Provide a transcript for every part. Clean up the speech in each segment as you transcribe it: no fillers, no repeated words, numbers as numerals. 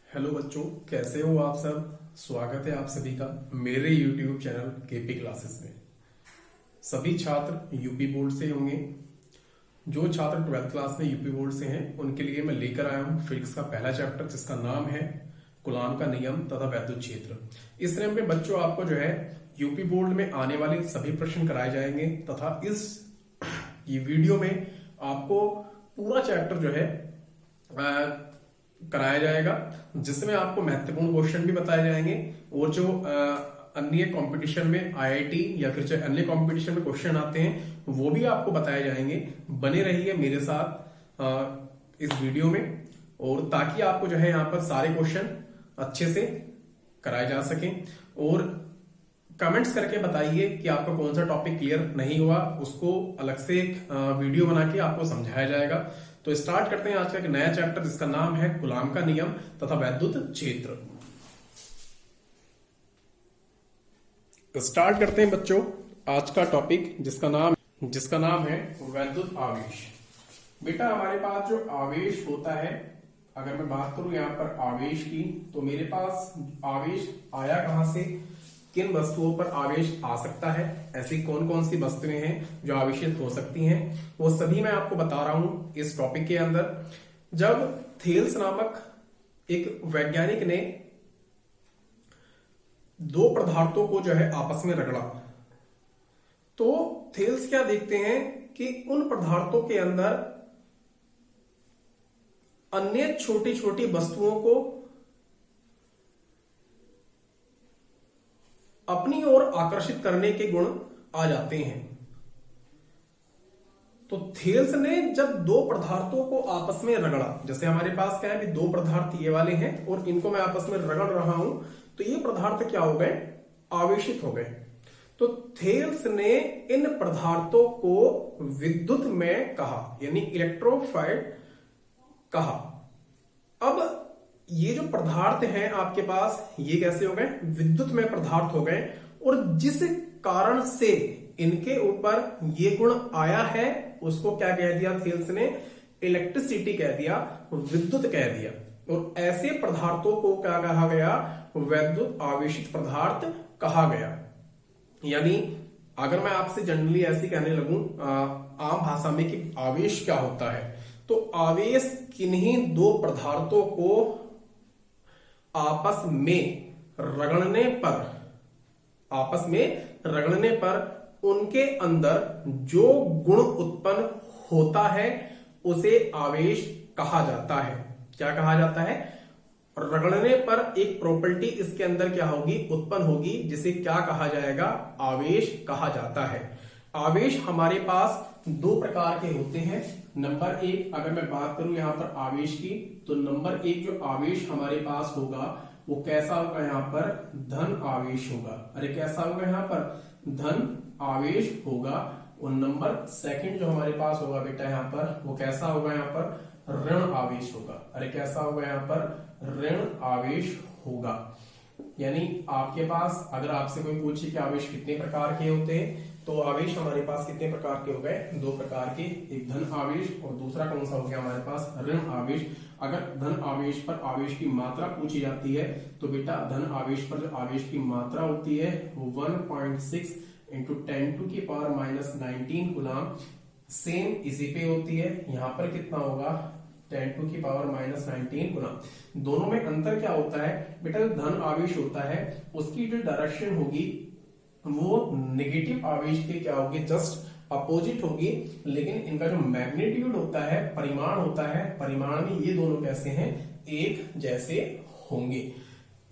Hello बच्चों, कैसे हो आप सब। स्वागत है आप सभी का मेरे YouTube चैनल केपी क्लासेस में। सभी छात्र यूपी बोर्ड से होंगे। जो छात्र 12th क्लास में यूपी बोर्ड से हैं उनके लिए मैं लेकर आया हूं फिजिक्स का पहला चैप्टर, जिसका नाम है कूलॉम का नियम तथा वैद्युत क्षेत्र। इस रैम में बच्चों आपको जो है यूपी बोर्ड में आने वाले सभी प्रश्न कराए जाएंगे तथा इस ये वीडियो में आपको पूरा चैप्टर जो है कराया जाएगा, जिसमें आपको महत्वपूर्ण क्वेश्चन भी बताए जाएंगे और जो अन्य कंपटीशन में आईआईटी या फिर जो अन्य कंपटीशन में क्वेश्चन आते हैं वो भी आपको बताए जाएंगे। बने रहिए मेरे साथ इस वीडियो में, और ताकि आपको जो है यहाँ पर सारे क्वेश्चन अच्छे से कराए जा सकें। और कमेंट्स करके बताइए कि आपका कौन सा टॉपिक क्लियर नहीं हुआ, उसको अलग से एक वीडियो बना के आपको समझाया जाएगा। तो स्टार्ट करते हैं आज का एक नया चैप्टर, जिसका नाम है कूलॉम का नियम तथा वैद्युत क्षेत्र। स्टार्ट करते हैं बच्चों आज का टॉपिक, जिसका नाम है वैद्युत आवेश। बेटा, हमारे पास जो आवेश होता है, अगर मैं बात करूं यहां पर आवेश की, तो मेरे पास आवेश आया कहां से, किन वस्तुओं पर आवेश आ सकता है, ऐसी कौन कौन सी वस्तुएं हैं जो आवेशित हो सकती हैं, वो सभी मैं आपको बता रहा हूं इस टॉपिक के अंदर। जब थेल्स नामक एक वैज्ञानिक ने दो पदार्थों को जो है आपस में रगड़ा, तो थेल्स क्या देखते हैं कि उन पदार्थों के अंदर अन्य छोटी छोटी वस्तुओं को अपनी ओर आकर्षित करने के गुण आ जाते हैं। तो थेल्स ने जब दो पदार्थों को आपस में रगड़ा, जैसे हमारे पास क्या है कि दो पदार्थ ये वाले हैं और इनको मैं आपस में रगड़ रहा हूं, तो ये पदार्थ क्या हो गए, आवेशित हो गए। तो थेल्स ने इन पदार्थों को विद्युत में कहा, यानी इलेक्ट्रोफाइड कहा। अब ये जो पदार्थ हैं आपके पास, ये कैसे हो गए, विद्युत में पदार्थ हो गए, और जिस कारण से इनके ऊपर ये गुण आया है उसको क्या कह दिया थेल्स ने, इलेक्ट्रिसिटी कह दिया, विद्युत कह दिया। और ऐसे पदार्थों को क्या कहा गया, वैद्युत आवेशित पदार्थ कहा गया। यानी अगर मैं आपसे जनरली ऐसे कहने लगूं आम भाषा में कि आवेश क्या होता है, तो आवेश किन्हीं दो पदार्थों को आपस में रगड़ने पर उनके अंदर जो गुण उत्पन्न होता है उसे आवेश कहा जाता है। क्या कहा जाता है, रगड़ने पर एक प्रॉपर्टी इसके अंदर क्या होगी, उत्पन्न होगी, जिसे क्या कहा जाएगा, आवेश कहा जाता है। आवेश हमारे पास दो प्रकार के होते हैं। नंबर एक, अगर मैं बात करूं यहां पर आवेश की, तो नंबर एक जो आवेश हमारे पास होगा वो कैसा होगा, यहां पर धन आवेश होगा। अरे कैसा होगा, यहां पर धन आवेश होगा। और नंबर सेकंड जो हमारे पास होगा बेटा यहां पर, वो कैसा होगा, यहां पर ऋण आवेश होगा। अरे कैसा होगा, यहां पर ऋण आवेश होगा। यानी आपके पास अगर आपसे कोई पूछे कि आवेश कितने प्रकार के होते हैं, तो आवेश हमारे पास कितने प्रकार के हो गए, दो प्रकार के, एक धन आवेश और दूसरा कौन सा हो गया हमारे पास, ऋण आवेश। अगर धन आवेश पर आवेश की मात्रा पूछी जाती है, तो बेटा धन आवेश पर जो आवेश की मात्रा होती है वो 1.6 इंटू 10⁻⁻19 गुलाम सेम इसी पे होती है। यहां पर कितना होगा, 10⁻⁻19 गुना। दोनों में अंतर क्या होता है बेटा, जो धन आवेश होता है उसकी जो डायरेक्शन होगी वो नेगेटिव आवेश के क्या होगी, जस्ट अपोजिट होगी। लेकिन इनका जो मैग्नीट्यूड होता है, परिमाण होता है, परिमाण में ये दोनों कैसे हैं, एक जैसे होंगे।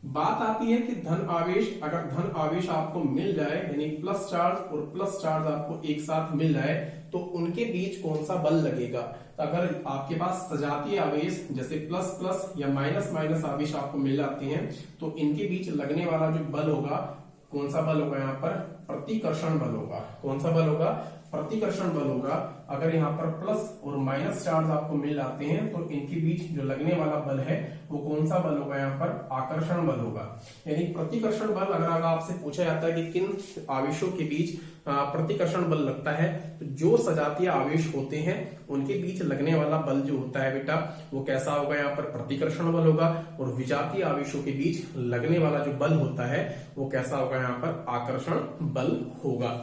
बात आती है कि धन आवेश, अगर धन आवेश आपको मिल जाए, यानी प्लस चार्ज और प्लस चार्ज आपको एक साथ मिल जाए, तो उनके बीच कौन सा बल लगेगा। तो अगर आपके पास सजातीय आवेश जैसे प्लस प्लस या माइनस माइनस आवेश आपको मिल जाते हैं, तो इनके बीच लगने वाला जो बल होगा, कौन सा बल होगा, यहाँ पर प्रतिकर्षण बल होगा। कौन सा बल होगा, प्रतिकर्षण बल होगा। अगर यहाँ पर प्लस और माइनस चार्ज आपको मिल जाते हैं तो इनके बीच जो लगने वाला बल है वो कौन सा बल होगा, यहाँ पर आकर्षण बल होगा। यानी प्रतिकर्षण बल अगर आपसे पूछा जाता है कि किन आवेशों के बीच प्रतिकर्षण बल लगता है, तो जो सजातीय आवेश होते हैं उनके बीच लगने वाला बल जो होता है बेटा वो कैसा होगा, यहाँ पर प्रतिकर्षण बल होगा। और विजातीय आवेशों के बीच लगने वाला जो बल होता है वो कैसा होगा, यहाँ पर आकर्षण बल होगा।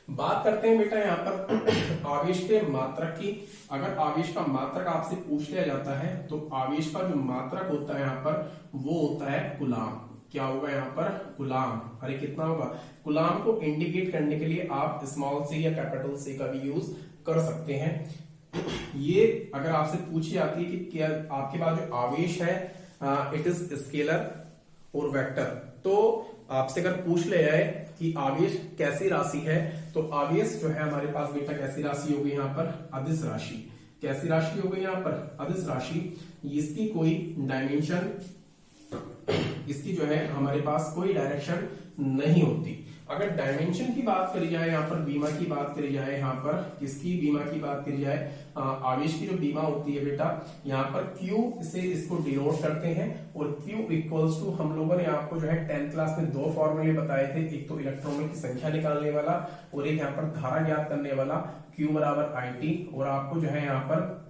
बात करते हैं बेटा यहाँ पर आवेश के मात्रक की। अगर आवेश का मात्रक आपसे पूछ लिया जाता है तो आवेश का जो मात्रक होता है यहाँ पर वो होता है कूलाम। क्या होगा यहाँ पर, कूलाम। अरे कितना होगा, कूलाम को इंडिकेट करने के लिए आप स्मॉल सी या कैपिटल सी का भी यूज कर सकते हैं। ये अगर आपसे पूछी जाती है कि क्या आपके पास जो आवेश है इट इज स्केलर और वेक्टर, तो आपसे अगर पूछ ले जाए कि आवेश कैसी राशि है, तो आवेश जो है हमारे पास बेटा कैसी राशि होगी, यहाँ पर अदिश राशि। कैसी राशि होगी यहाँ पर, अदिश राशि। इसकी कोई डायमेंशन, इसकी जो है हमारे पास कोई डायरेक्शन नहीं होती। अगर डायमेंशन की बात करी जाए, यहाँ पर बीमा की बात करी जाए, यहाँ पर किसकी बीमा की बात करी जाए, आवेश की जो बीमा होती है बेटा, यहाँ पर Q से इसको डिनोट करते हैं। और Q इक्वल्स टू, हम लोगों ने आपको जो है 10th क्लास में दो फॉर्मूले बताए थे, एक तो इलेक्ट्रॉनों की संख्या निकालने वाला और एक यहाँ पर धारा ज्ञात करने वाला, Q बराबर IT। और आपको जो है यहाँ पर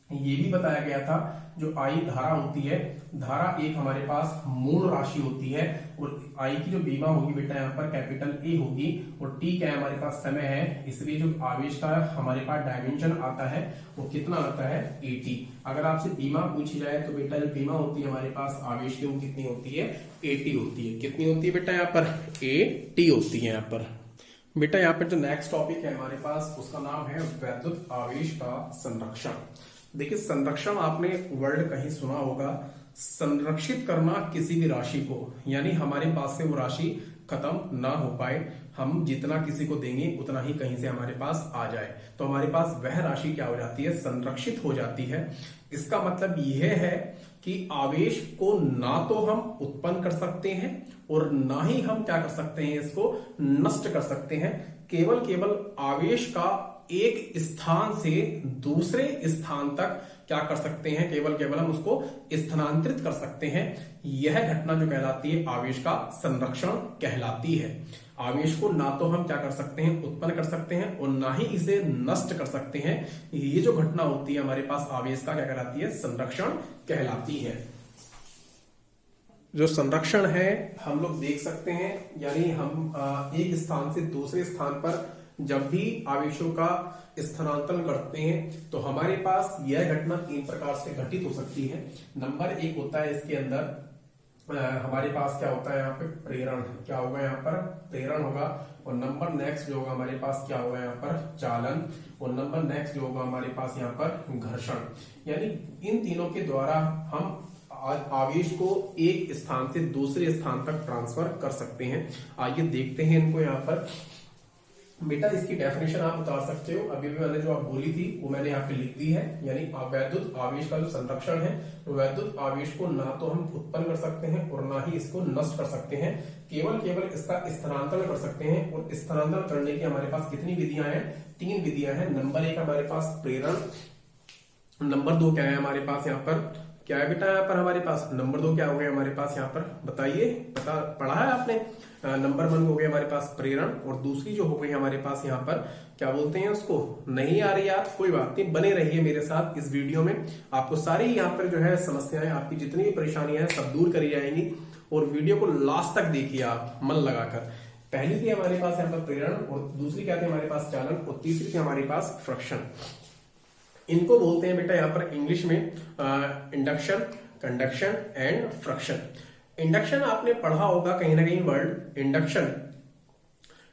ये भी बताया गया था जो I धारा होती है, धारा एक हमारे पास मूल राशि होती है और I की जो बीमा होगी बेटा यहाँ पर कैपिटल A होगी। और T क्या है हमारे पास, समय है, इसलिए जो आवेश का हमारे पास डायमेंशन आता है वो कितना आता है, 80। अगर आपसे बीमा पूछी जाए तो बेटा जो बीमा होती है हमारे पास आवेश की वो कितनी होती है, 80 होती है। कितनी होती है बेटा यहाँ पर, 80 होती है यहाँ पर। बेटा यहाँ पर जो नेक्स्ट टॉपिक है हमारे पास उसका नाम है वैद्युत आवेश का संरक्षण। देखिए संरक्षण आपने वर्ड कहीं सुना होगा, संरक्षित करना किसी भी राशि को, यानी हमारे पास से वो राशि खत्म ना हो पाए, हम जितना किसी को देंगे उतना ही कहीं से हमारे पास आ जाए, तो हमारे पास वह राशि क्या हो जाती है, संरक्षित हो जाती है। इसका मतलब यह है कि आवेश को ना तो हम उत्पन्न कर सकते हैं और ना ही हम क्या कर सकते हैं, इसको नष्ट कर सकते हैं। केवल आवेश का एक स्थान से दूसरे स्थान तक क्या कर सकते हैं, केवल हम उसको स्थानांतरित कर सकते हैं। यह घटना जो कहलाती है आवेश का संरक्षण कहलाती है। आवेश को ना तो हम क्या कर सकते हैं, उत्पन्न कर सकते हैं और ना ही इसे नष्ट कर सकते हैं। ये जो घटना होती है हमारे पास आवेश का क्या कहलाती है, संरक्षण कहलाती है। जो संरक्षण है हम लोग देख सकते हैं, यानी हम एक स्थान से दूसरे स्थान पर जब भी आवेशों का स्थानांतरण करते हैं तो हमारे पास यह घटना तीन प्रकार से घटित हो सकती है। नंबर एक होता है इसके अंदर हमारे पास क्या होता है, यहाँ पे प्रेरण। क्या होगा, यहाँ पर प्रेरण होगा। और नंबर नेक्स्ट जो होगा हमारे पास क्या होगा, यहाँ पर चालन। और नंबर नेक्स्ट जो होगा हमारे पास यहाँ पर घर्षण। यानी इन तीनों के द्वारा हम आवेश को एक स्थान से दूसरे स्थान तक ट्रांसफर कर सकते हैं। आइए देखते हैं इनको। यहाँ पर बेटा इसकी डेफिनेशन आप बता सकते हो, अभी भी मैंने जो आप बोली थी वो मैंने यहाँ पे लिख दी है। यानी वैद्युत आवेश का जो संरक्षण है, वैद्युत आवेश को ना तो हम उत्पन्न कर सकते हैं और ना ही इसको नष्ट कर सकते हैं, केवल इसका स्थानांतरण कर सकते हैं। और स्थानांतरण करने की हमारे पास कितनी विधियां हैं, 3 विधियां हैं। नंबर 1 हमारे पास प्रेरण, नंबर 2 क्या है हमारे पास यहाँ पर, क्या है बेटा यहाँ पर हमारे पास नंबर 2 क्या हो गया हमारे पास यहाँ पर, बताइए, पढ़ा है आपने। नंबर 1 हो गया हमारे पास प्रेरण और दूसरी जो हो गई हमारे पास यहाँ पर क्या बोलते हैं उसको, नहीं आ रही यार, कोई बात नहीं, बने रहिए मेरे साथ इस वीडियो में। आपको सारी यहाँ पर जो है समस्याएं, आपकी जितनी भी परेशानियां हैं सब दूर करी जाएंगी। और वीडियो को लास्ट तक देखिए आप मन लगाकर। पहली थी हमारे पास यहाँ पर प्रेरण और दूसरी क्या थी हमारे पास चालन और तीसरी थी हमारे पास फ्रिक्शन। इनको बोलते हैं बेटा यहाँ पर इंग्लिश में induction, conduction and friction. Induction आपने पढ़ा होगा कहीं ना कहीं वर्ड इंडक्शन।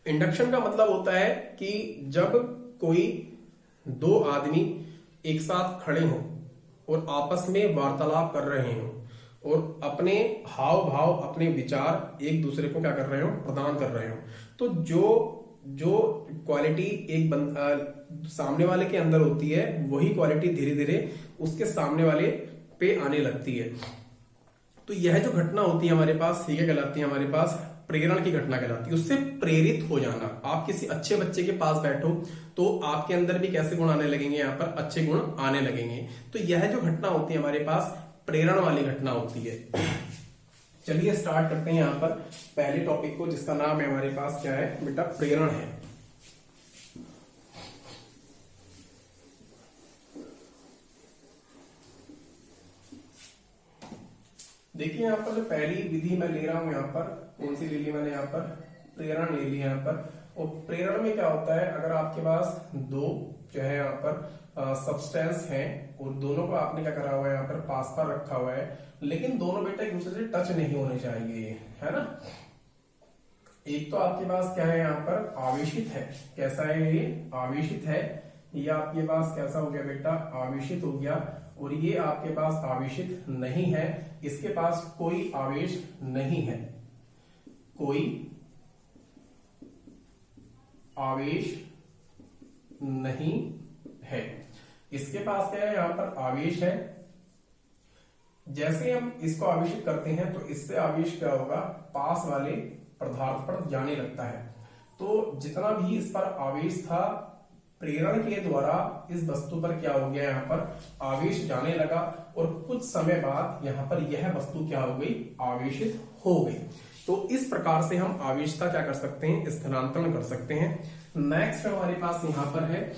इंडक्शन का मतलब होता है कि जब कोई 2 आदमी एक साथ खड़े हों और आपस में वार्तालाप कर रहे हों और अपने हाव भाव, अपने विचार एक दूसरे को क्या कर रहे हो, प्रदान कर रहे हो, तो जो क्वालिटी एक सामने वाले के अंदर होती है वही क्वालिटी धीरे धीरे उसके सामने वाले पे आने लगती है। तो यह जो घटना होती है हमारे पास, ये क्या कहलाती है हमारे पास, प्रेरण की घटना कहलाती है। उससे प्रेरित हो जाना। आप किसी अच्छे बच्चे के पास बैठो तो आपके अंदर भी कैसे गुण आने लगेंगे, यहाँ पर अच्छे गुण आने लगेंगे। तो यह जो घटना होती है हमारे पास प्रेरण वाली घटना होती है। चलिए स्टार्ट करते हैं यहाँ पर पहले टॉपिक को, जिसका नाम है हमारे पास क्या है बेटा, प्रेरण है। देखिए यहाँ पर जो पहली विधि मैं ले रहा हूं, यहाँ पर कौन सी ले ली मैंने, यहाँ पर प्रेरण ले ली यहाँ पर। और प्रेरण में क्या होता है, अगर आपके पास दो जो है यहाँ पर सब्सटेंस हैं और दोनों को आपने क्या करा हुआ है यहाँ पर पास पर रखा हुआ है, लेकिन दोनों बेटा एक दूसरे से टच नहीं होने चाहिए, है ना। एक तो आपके पास क्या है यहाँ पर आवेशित है, कैसा है ये, आवेशित है। ये आपके पास कैसा हो गया बेटा, आवेशित हो गया। और ये आपके पास आवेशित नहीं है, इसके पास कोई आवेश नहीं है, कोई आवेश नहीं है। इसके पास क्या है, यहां पर आवेश है। जैसे हम इसको आवेशित करते हैं तो इससे आवेश क्या होगा, पास वाले पदार्थ पर जाने लगता है। तो जितना भी इस पर आवेश था, प्रेरण के द्वारा इस वस्तु पर क्या हो गया, यहाँ पर आवेश जाने लगा और कुछ समय बाद यहाँ पर यह वस्तु क्या हो गई, आवेशित हो गई। तो इस प्रकार से हम आवेशता क्या कर सकते हैं, स्थानांतरण कर सकते हैं। नेक्स्ट हमारे पास यहाँ पर है,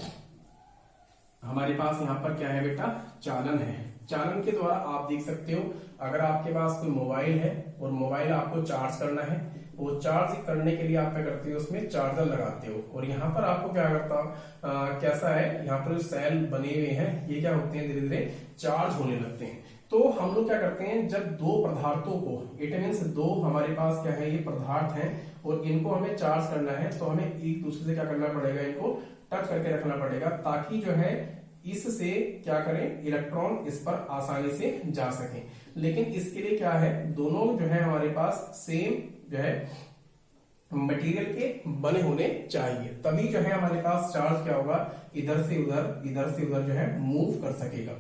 हमारे पास यहाँ पर क्या है बेटा, चालन है। चालन के द्वारा आप देख सकते हो, अगर आपके पास कोई मोबाइल है और मोबाइल आपको चार्ज करना है, वो चार्ज करने के लिए आप क्या करते हो, उसमें चार्जर लगाते हो। और यहाँ पर आपको क्या करता कैसा है, यहाँ पर जो सेल बने हुए हैं ये क्या होते हैं, धीरे धीरे चार्ज होने लगते हैं। तो हम लोग क्या करते हैं, जब दो पदार्थों को, इट मीन्स दो हमारे पास क्या है, ये पदार्थ हैं और इनको हमें चार्ज करना है, तो हमें एक दूसरे से क्या करना पड़ेगा, इनको टच करके रखना पड़ेगा, ताकि जो है इससे क्या करें, इलेक्ट्रॉन इस पर आसानी से जा सके। लेकिन इसके लिए क्या है, दोनों जो है हमारे पास सेम जो है मटेरियल के बने होने चाहिए, तभी जो है हमारे पास चार्ज क्या होगा, इधर से उधर जो है मूव कर सकेगा।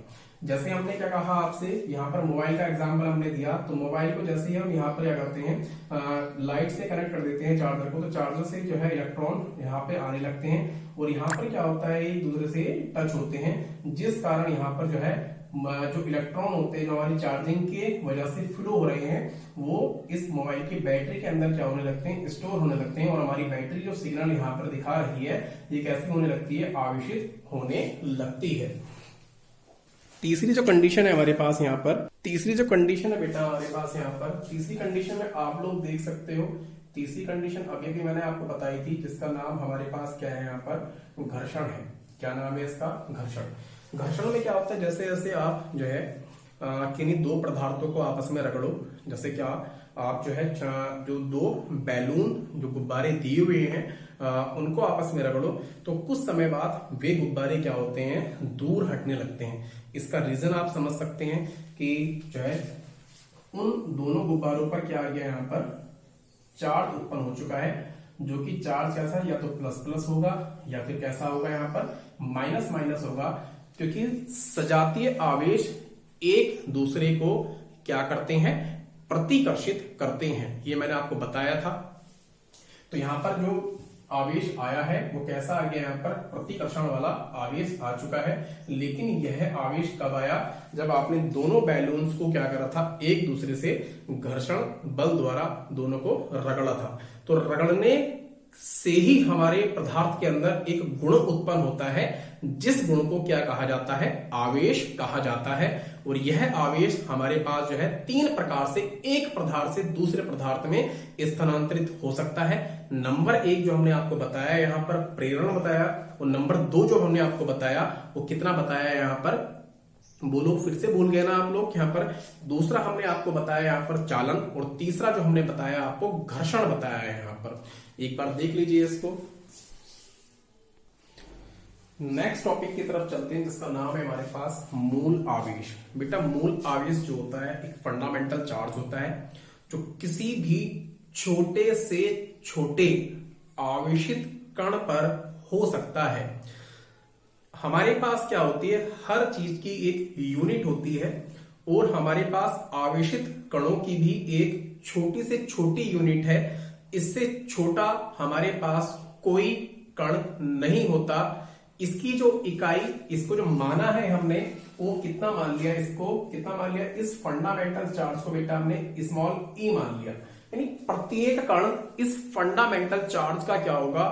जैसे हमने क्या कहा आपसे, यहाँ पर मोबाइल का एग्जांपल हमने दिया, तो मोबाइल को जैसे ही हम यहाँ पर क्या करते हैं, लाइट से कनेक्ट कर देते हैं चार्जर को, तो चार्जर से जो है इलेक्ट्रॉन यहाँ पे आने लगते हैं और यहाँ पर क्या होता है, एक दूसरे से टच होते हैं, जिस कारण यहाँ पर जो है जो इलेक्ट्रॉन होते हैं, जो हमारी चार्जिंग के वजह से फ्लो हो रहे हैं, वो इस मोबाइल की बैटरी के अंदर क्या होने लगते हैं, स्टोर होने लगते हैं। और हमारी बैटरी जो सिग्नल यहाँ पर दिखा रही है, ये कैसी होने लगती है, आवेशित होने लगती है। तीसरी जो कंडीशन है हमारे पास यहाँ पर, तीसरी जो कंडीशन है बेटा हमारे पास यहाँ पर, तीसरी कंडीशन में आप लोग देख सकते हो, तीसरी कंडीशन अभी भी मैंने आपको बताई थी, जिसका नाम हमारे पास क्या है, यहाँ पर घर्षण है। क्या नाम है इसका, घर्षण। घर्षण में क्या होता है, जैसे जैसे आप जो है किन्हीं दो पदार्थों को आपस में रगड़ो, जैसे क्या आप जो है जो दो बैलून जो गुब्बारे दिए हुए हैं उनको आपस में रगड़ो, तो कुछ समय बाद वे गुब्बारे क्या होते हैं, दूर हटने लगते हैं। इसका रीजन आप समझ सकते हैं कि जो है उन दोनों गुब्बारों पर क्या आ गया, यहाँ पर चार्ज उत्पन्न हो चुका है, जो कि चार्ज कैसा है, या तो प्लस प्लस होगा या फिर कैसा होगा, यहाँ पर माइनस माइनस होगा, क्योंकि सजातीय आवेश एक दूसरे को क्या करते हैं, प्रतिकर्षित करते हैं। ये मैंने आपको बताया था। तो यहां पर जो आवेश आया है वो कैसा आ गया, यहाँ पर प्रतिकर्षण वाला आवेश आ चुका है। लेकिन यह आवेश कब आया, जब आपने दोनों बैलून्स को क्या करा था, एक दूसरे से घर्षण बल द्वारा दोनों को रगड़ा था। तो रगड़ने से ही हमारे पदार्थ के अंदर एक गुण उत्पन्न होता है, जिस गुण को क्या कहा जाता है, आवेश कहा जाता है। और यह आवेश हमारे पास जो है तीन प्रकार से एक पदार्थ से दूसरे पदार्थ में स्थानांतरित हो सकता है। नंबर एक जो हमने आपको बताया यहाँ पर प्रेरण बताया, और नंबर दो जो हमने आपको बताया वो कितना बताया यहाँ पर, बोलो फिर से भूल गए ना आप लोग, यहाँ पर दूसरा हमने आपको बताया यहाँ पर चालन, और तीसरा जो हमने बताया आपको घर्षण बताया है यहाँ पर। एक बार देख लीजिए इसको। नेक्स्ट टॉपिक की तरफ चलते हैं, जिसका नाम है हमारे पास मूल आवेश। बेटा मूल आवेश जो होता है एक फंडामेंटल चार्ज होता है, जो किसी भी छोटे से छोटे आवेशित कण पर हो सकता है। हमारे पास क्या होती है, हर चीज की एक यूनिट होती है, और हमारे पास आवेशित कणों की भी एक छोटी से छोटी यूनिट है, इससे छोटा हमारे पास कोई कण नहीं होता। इसकी जो इकाई, इसको जो माना है हमने, वो कितना मान लिया, इसको कितना मान लिया, इस फंडामेंटल चार्ज को बेटा हमने स्मॉल ई मान लिया। यानी प्रत्येक कण इस फंडामेंटल चार्ज का क्या होगा,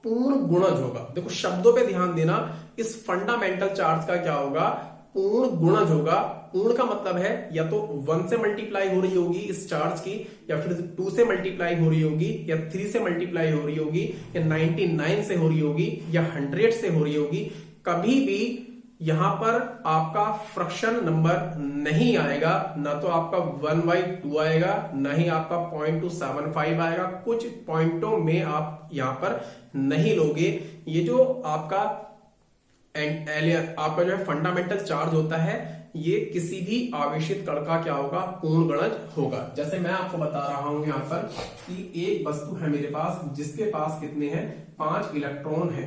पूर्ण गुणज होगा। देखो शब्दों पे ध्यान देना, इस फंडामेंटल चार्ज का क्या होगा, पूर्ण गुणज होगा। पूर्ण का मतलब है या तो 1 से मल्टीप्लाई हो रही होगी इस चार्ज की, या फिर 2 से मल्टीप्लाई हो रही होगी, या 3 से मल्टीप्लाई हो रही होगी, या 99 से हो रही होगी, या 100 से हो रही होगी। कभी भी यहां पर आपका फ्रैक्शन नंबर नहीं आएगा, ना तो आपका 1/2 आएगा, ना ही आपका 0.275 आएगा। कुछ पॉइंटों में आप यहां पर नहीं लोगे। ये जो आपका आपका जो है फंडामेंटल चार्ज होता है, ये किसी भी आवेशित कण का क्या होगा, पूर्ण गणज होगा। जैसे मैं आपको बता रहा हूं यहां पर कि एक वस्तु है मेरे पास, जिसके पास कितने हैं, 5 इलेक्ट्रॉन है।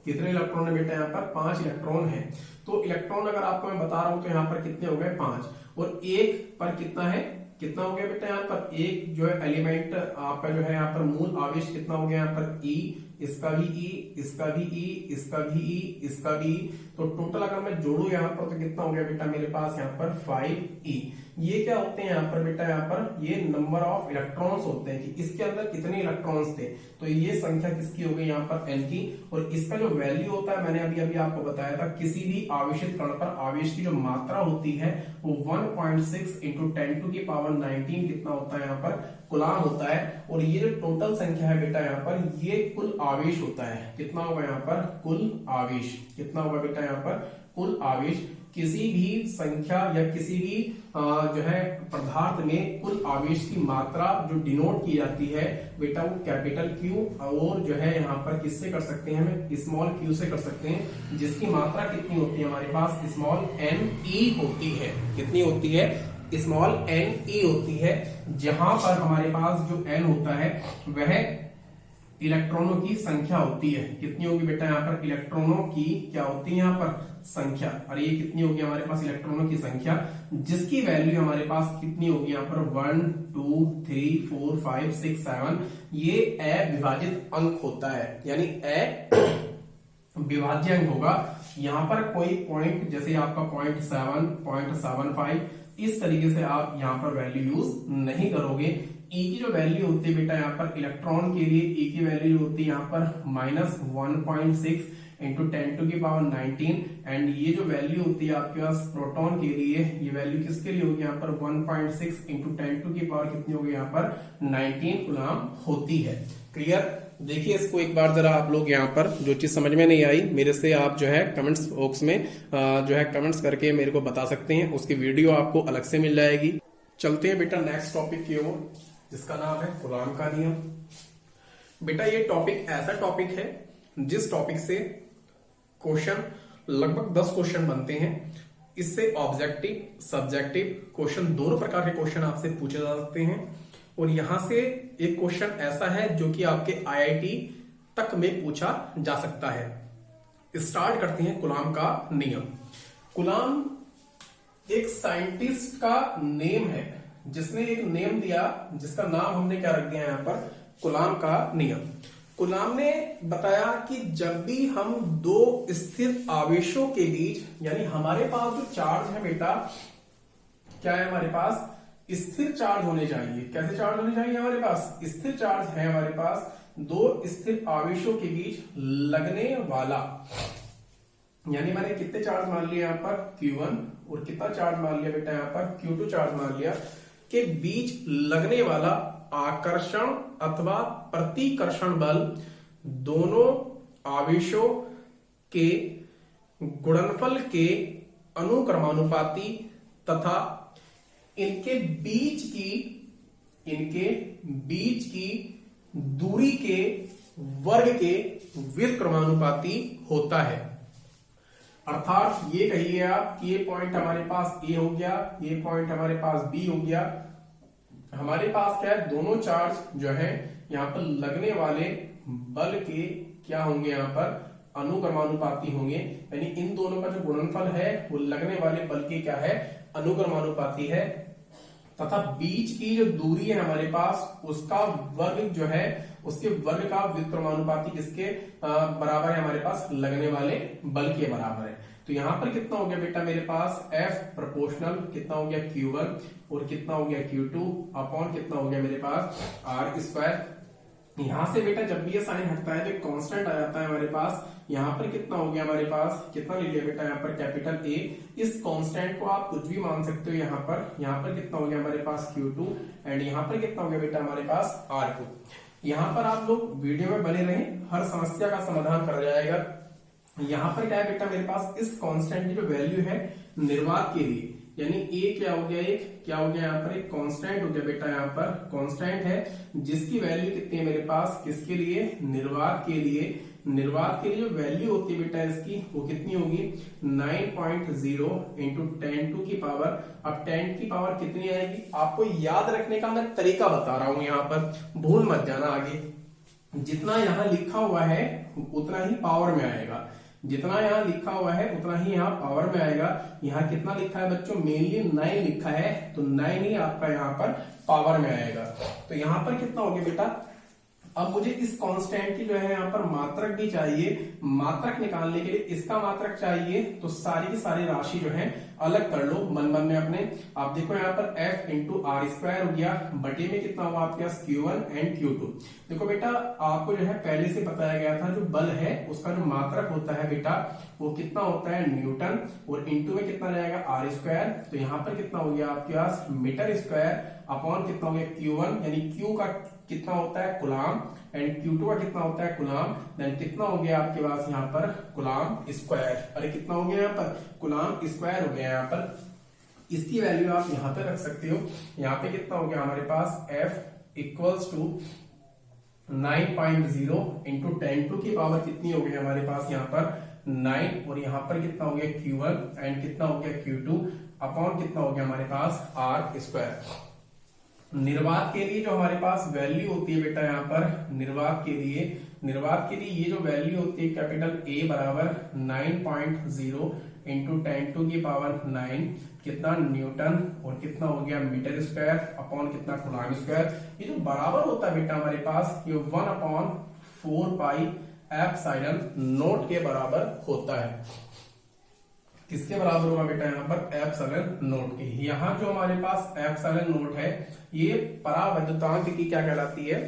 कितने इलेक्ट्रॉन है बेटा, यहाँ पर 5 इलेक्ट्रॉन है। तो इलेक्ट्रॉन अगर आपको मैं बता रहा हूं तो यहाँ पर कितने हो गए, 5, और एक पर कितना है, कितना हो गया बेटा, यहाँ पर एक जो है एलिमेंट आपका जो है यहाँ पर मूल आवेश कितना हो गया, यहाँ पर ई, इसका भी ई, इसका भी ई, इसका भी ई, इसका भी। तो टोटल अगर मैं जोड़ू यहाँ पर तो कितना हो गया बेटा मेरे पास यहाँ पर 5e। ये क्या होते हैं यहाँ पर बेटा, यहाँ पर ये नंबर ऑफ इलेक्ट्रॉन्स होते हैं कि इसके अंदर कितने इलेक्ट्रॉन्स थे। तो ये संख्या किसकी हो गई यहाँ पर n की। और इसका जो वैल्यू होता है, मैंने अभी अभी आपको बताया था, किसी भी आवेशित कण पर आवेश की जो मात्रा होती है वो 1.6 इंटू 10⁻19 कितना होता है यहाँ पर, कूलाम होता है। और ये जो टोटल संख्या है बेटा यहाँ पर, ये कुल आवेश होता है। कितना होगा यहाँ पर, कुल आवेश कितना होगा बेटा यहाँ पर, कुल आवेश। किसी भी संख्या या किसी भी जो है पदार्थ में कुल आवेश की मात्रा जो डिनोट की जाती है बेटा, वो कैपिटल क्यू और जो है यहाँ पर किससे कर सकते हैं, हम स्मॉल क्यू से कर सकते हैं, जिसकी मात्रा कितनी होती है हमारे पास, स्मॉल एन ई होती है। कितनी होती है, स्मॉल एन ई होती है। जहां पर हमारे पास जो एन होता है वह इलेक्ट्रॉनों की संख्या होती है। कितनी होगी बेटा यहाँ पर, इलेक्ट्रॉनों की क्या होती है यहाँ पर, संख्या। और ये कितनी होगी हमारे पास, इलेक्ट्रॉनों की संख्या, जिसकी वैल्यू हमारे पास कितनी होगी यहाँ पर, 1 2 3 4 5 6 7। ये अविभाजित अंक होता है, यानी अविभाज्य अंक होगा। यहाँ पर कोई पॉइंट, जैसे आपका 0.7 0.75, इस तरीके से आप यहाँ पर वैल्यू यूज नहीं करोगे। ई की जो वैल्यू होती है बेटा यहाँ पर इलेक्ट्रॉन के लिए, ई की वैल्यू होती है यहाँ पर -1.6 इंटू 10⁻19। एंड ये जो वैल्यू होती है आपके पास प्रोटॉन के लिए, ये वैल्यू किसके लिए होगी यहाँ पर, 1.6 इंटू 10⁻, कितनी होगी यहाँ पर, 19 कूलाम होती है। क्लियर। देखिए इसको एक बार जरा आप लोग यहाँ पर, जो चीज समझ में नहीं आई मेरे से आप जो है कमेंट्स बॉक्स में जो है कमेंट्स करके मेरे को बता सकते हैं। उसकी वीडियो आपको अलग से मिल जाएगी। चलते हैं बेटा नेक्स्ट टॉपिक की ओर, जिसका नाम है कूलाम का नियम। बेटा ये टॉपिक ऐसा टॉपिक है जिस टॉपिक से क्वेश्चन लगभग 10 क्वेश्चन बनते हैं। इससे ऑब्जेक्टिव सब्जेक्टिव क्वेश्चन, दोनों प्रकार के क्वेश्चन आपसे पूछे जा सकते हैं। और यहां से एक क्वेश्चन ऐसा है जो कि आपके आईआईटी तक में पूछा जा सकता है। स्टार्ट करते हैं कूलाम का नियम। कूलाम एक साइंटिस्ट का नेम है, जिसने एक नेम दिया, जिसका नाम हमने क्या रख दिया यहां पर, कूलाम का नियम। कूलाम ने बताया कि जब भी हम दो स्थिर आवेशों के बीच, यानी हमारे पास जो चार्ज है बेटा, क्या है हमारे पास, स्थिर चार्ज होने चाहिए। कैसे चार्ज होने चाहिए हमारे पास, स्थिर चार्ज है हमारे पास, दो स्थिर आवेशों के बीच लगने वाला, यानी मैंने कितने चार्ज मान लिया यहाँ पर, Q1, और कितना चार्ज मान लिया बेटा यहाँ पर, Q2 चार्ज मान लिया, के बीच लगने वाला आकर्षण अथवा प्रतिकर्षण बल दोनों आवेशों के गुणनफल के अनुक्रमानुपाती तथा इनके बीच की दूरी के वर्ग के व्युत्क्रमानुपाती होता है। अर्थात ये कहिए आप कि ये पॉइंट हमारे पास ए हो गया, ये पॉइंट हमारे पास बी हो गया। हमारे पास क्या है, दोनों चार्ज जो है यहाँ पर लगने वाले बल के क्या होंगे, यहाँ पर अनुक्रमानुपाती होंगे। यानी इन दोनों का जो गुणनफल है वो लगने वाले बल के क्या है, अनुक्रमानुपाती है। तथा बीच की जो दूरी है हमारे पास उसका वर्ग जो है उसके वर्ग का व्युत्क्रमानुपाती किसके बराबर है, हमारे पास लगने वाले बल के बराबर है। तो यहां पर कितना हो गया बेटा मेरे पास F प्रोपोर्शनल कितना हो गया Q1 और कितना हो गया Q2 अपॉन कितना हो गया मेरे पास R स्क्वायर। यहां से बेटा जब भी ये साइन हटता है तो एक कांस्टेंट आ जाता है हमारे पास। यहां पर कितना हो गया हमारे पास, कितना ले लिया बेटा यहाँ पर कैपिटल A। इस कांस्टेंट को आप कुछ भी मान सकते हो। यहाँ पर कितना हो गया हमारे पास Q2 एंड यहाँ पर कितना हो गया बेटा हमारे पास R2। यहाँ पर आप लोग वीडियो में बने रहें, हर समस्या का समाधान कर जाएगा। यहाँ पर क्या है बेटा मेरे पास, इस कांस्टेंट की जो वैल्यू है निर्वात के लिए, यानी A क्या हो गया, एक क्या हो गया यहाँ पर एक कांस्टेंट हो गया बेटा, यहाँ पर कांस्टेंट है जिसकी वैल्यू कितनी है मेरे पास, किसके लिए, निर्वात के लिए। निर्वात के लिए जो वैल्यू होती है बेटा इसकी वो कितनी होगी 9.0 इंटू 10 टू की पावर। अब 10 की पावर कितनी आएगी, आपको याद रखने का मैं तरीका बता रहा हूं, यहाँ पर भूल मत जाना। आगे जितना यहाँ लिखा हुआ है उतना ही पावर में आएगा, जितना यहाँ लिखा हुआ है उतना ही यहाँ पावर में आएगा। यहाँ कितना लिखा है बच्चों, मेनली 9 लिखा है तो 9 ही आपका यहाँ पर पावर में आएगा। तो यहाँ पर कितना हो गया बेटा, अब मुझे इस कांस्टेंट की जो है यहाँ पर मात्रक भी चाहिए। मात्रक निकालने के लिए इसका मात्रक चाहिए, तो सारी की सारी राशि जो है अलग कर लो मन मन में अपने। आप देखो यहाँ पर F इंटू आर स्क्वायर हो गया, बटे में कितना हुआ आपके पास Q1 एंड Q2। देखो बेटा आपको जो है पहले से बताया गया था, जो बल है उसका जो मात्रक होता है बेटा वो कितना होता है न्यूटन, और इंटू में कितना रहेगा आर स्क्वायर। तो यहाँ पर कितना हो गया आपके पास मीटर स्क्वायर अपॉन कितना हो गया Q1, यानी Q का कितना होता है कुलाम एंड Q2 का कितना होता है कुलाम। देन कितना हो गया आपके पास यहाँ पर कुलाम स्क्वायर। अरे कितना हो गया यहाँ पर कुलाम स्क्वायर हो गया यहाँ पर। इसकी वैल्यू आप यहाँ पे रख सकते हो। यहाँ पे कितना हो गया हमारे पास F equals to 9.0 into 10 to की पावर कितनी हो गई हमारे पास यहाँ पर 9, और यहाँ पर कितना हो गया Q1 एंड कितना हो गया Q2 अपॉन कितना हो गया हमारे पास R स्क्वायर। निर्वात के लिए जो हमारे पास वैल्यू होती है बेटा यहाँ पर निर्वात के लिए ये जो वैल्यू होती है कैपिटल A बराबर 9.0 इंटू 10 टू की पावर 9 कितना न्यूटन, और कितना हो गया मीटर स्क्वायर अपॉन कितना कुलाम स्क्वायर। ये जो बराबर होता है बेटा हमारे पास ये 1/4 पाई एप्सिलॉन नॉट के बराबर होता है। किसके बराबर होगा बेटा यहाँ पर एप्सिलॉन नॉट के। यहाँ जो हमारे पास एप्सिलॉन नॉट है ये परावैद्युतांक की क्या कहलाती है,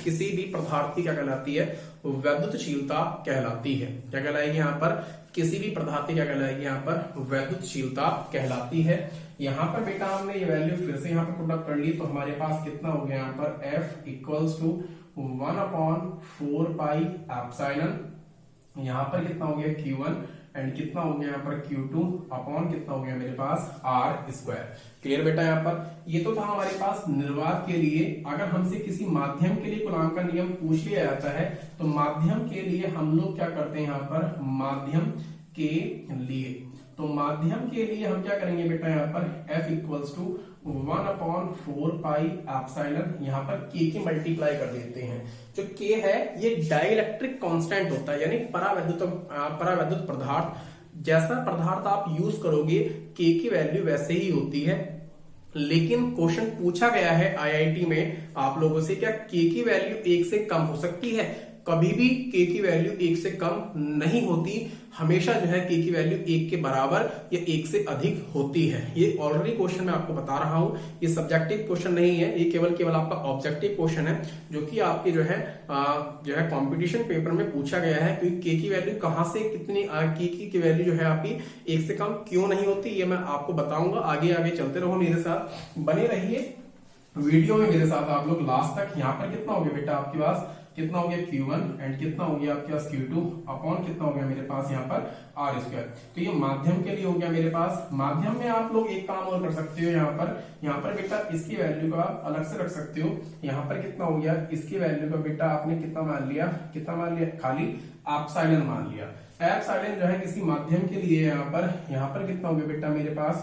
किसी भी पदार्थ की क्या कहलाती है, वैद्युतशीलता कहलाती है। क्या कहलाएगी यहाँ पर, किसी भी पदार्थ की क्या कहलाएगी यहाँ पर वैद्युतशीलता कहलाती है। यहाँ पर बेटा हमने ये वैल्यू फिर से यहाँ पर पुट अप कर ली, तो हमारे पास कितना हो गया यहाँ पर F equals to 1/4 pi epsilon, यहाँ पर कितना हो गया Q1 एंड कितना हो गया यहाँ पर Q2 अपॉन कितना हो गया मेरे पास R स्क्वायर। क्लियर बेटा यहाँ पर ये तो था हमारे पास निर्वात के लिए। अगर हमसे किसी माध्यम के लिए कूलॉम का नियम पूछ लिया जाता है तो माध्यम के लिए हम लोग क्या करते हैं यहाँ पर, माध्यम के लिए, तो माध्यम के लिए हम क्या करेंगे बेटा यहाँ पर F equals to 1/4 pi epsilon, यहाँ पर K की मल्टीप्लाई कर देते हैं। जो K है ये डाइलेक्ट्रिक कांस्टेंट होता है, यानी परावैद्युत पदार्थ, जैसा पदार्थ आप यूज करोगे K की वैल्यू वैसे ही होती है। लेकिन क्वेश्चन पूछा गया है आईआईटी में आप लोगों से, क्या K की वैल्यू 1 से कम हो सकती है? कभी भी K की वैल्यू 1 से कम नहीं होती, हमेशा जो है K की वैल्यू 1 के बराबर या 1 से अधिक होती है। ये ऑलरेडी क्वेश्चन मैं आपको बता रहा हूं, ये सब्जेक्टिव क्वेश्चन नहीं है, ये केवल आपका ऑब्जेक्टिव क्वेश्चन है जो कि आपके जो है कंपटीशन पेपर में पूछा गया है। क्योंकि K की वैल्यू कहां से कितनी, K की वैल्यू जो है आपकी 1 से कम क्यों नहीं होती, ये मैं आपको बताऊंगा। आगे चलते रहो मेरे साथ, बने रहिए वीडियो में मेरे साथ आप लोग लास्ट तक। यहाँ पर कितना हो गया बेटा आपके पास, कितना हो गया Q1 एंड कितना हो गया आपके पास Q2 अपॉन कितना हो गया मेरे पास यहाँ पर R स्क्वायर। तो ये माध्यम के लिए हो गया मेरे पास। माध्यम में आप लोग एक काम और कर सकते हो, यहाँ पर बेटा इसकी वैल्यू का अलग से रख सकते हो। यहाँ पर कितना हो गया, इसकी वैल्यू का बेटा आपने कितना मान लिया, खाली एप्सिलॉन मान लिया। एप्सिलॉन जो है किसी माध्यम के लिए यहाँ पर कितना हो गया बेटा मेरे पास,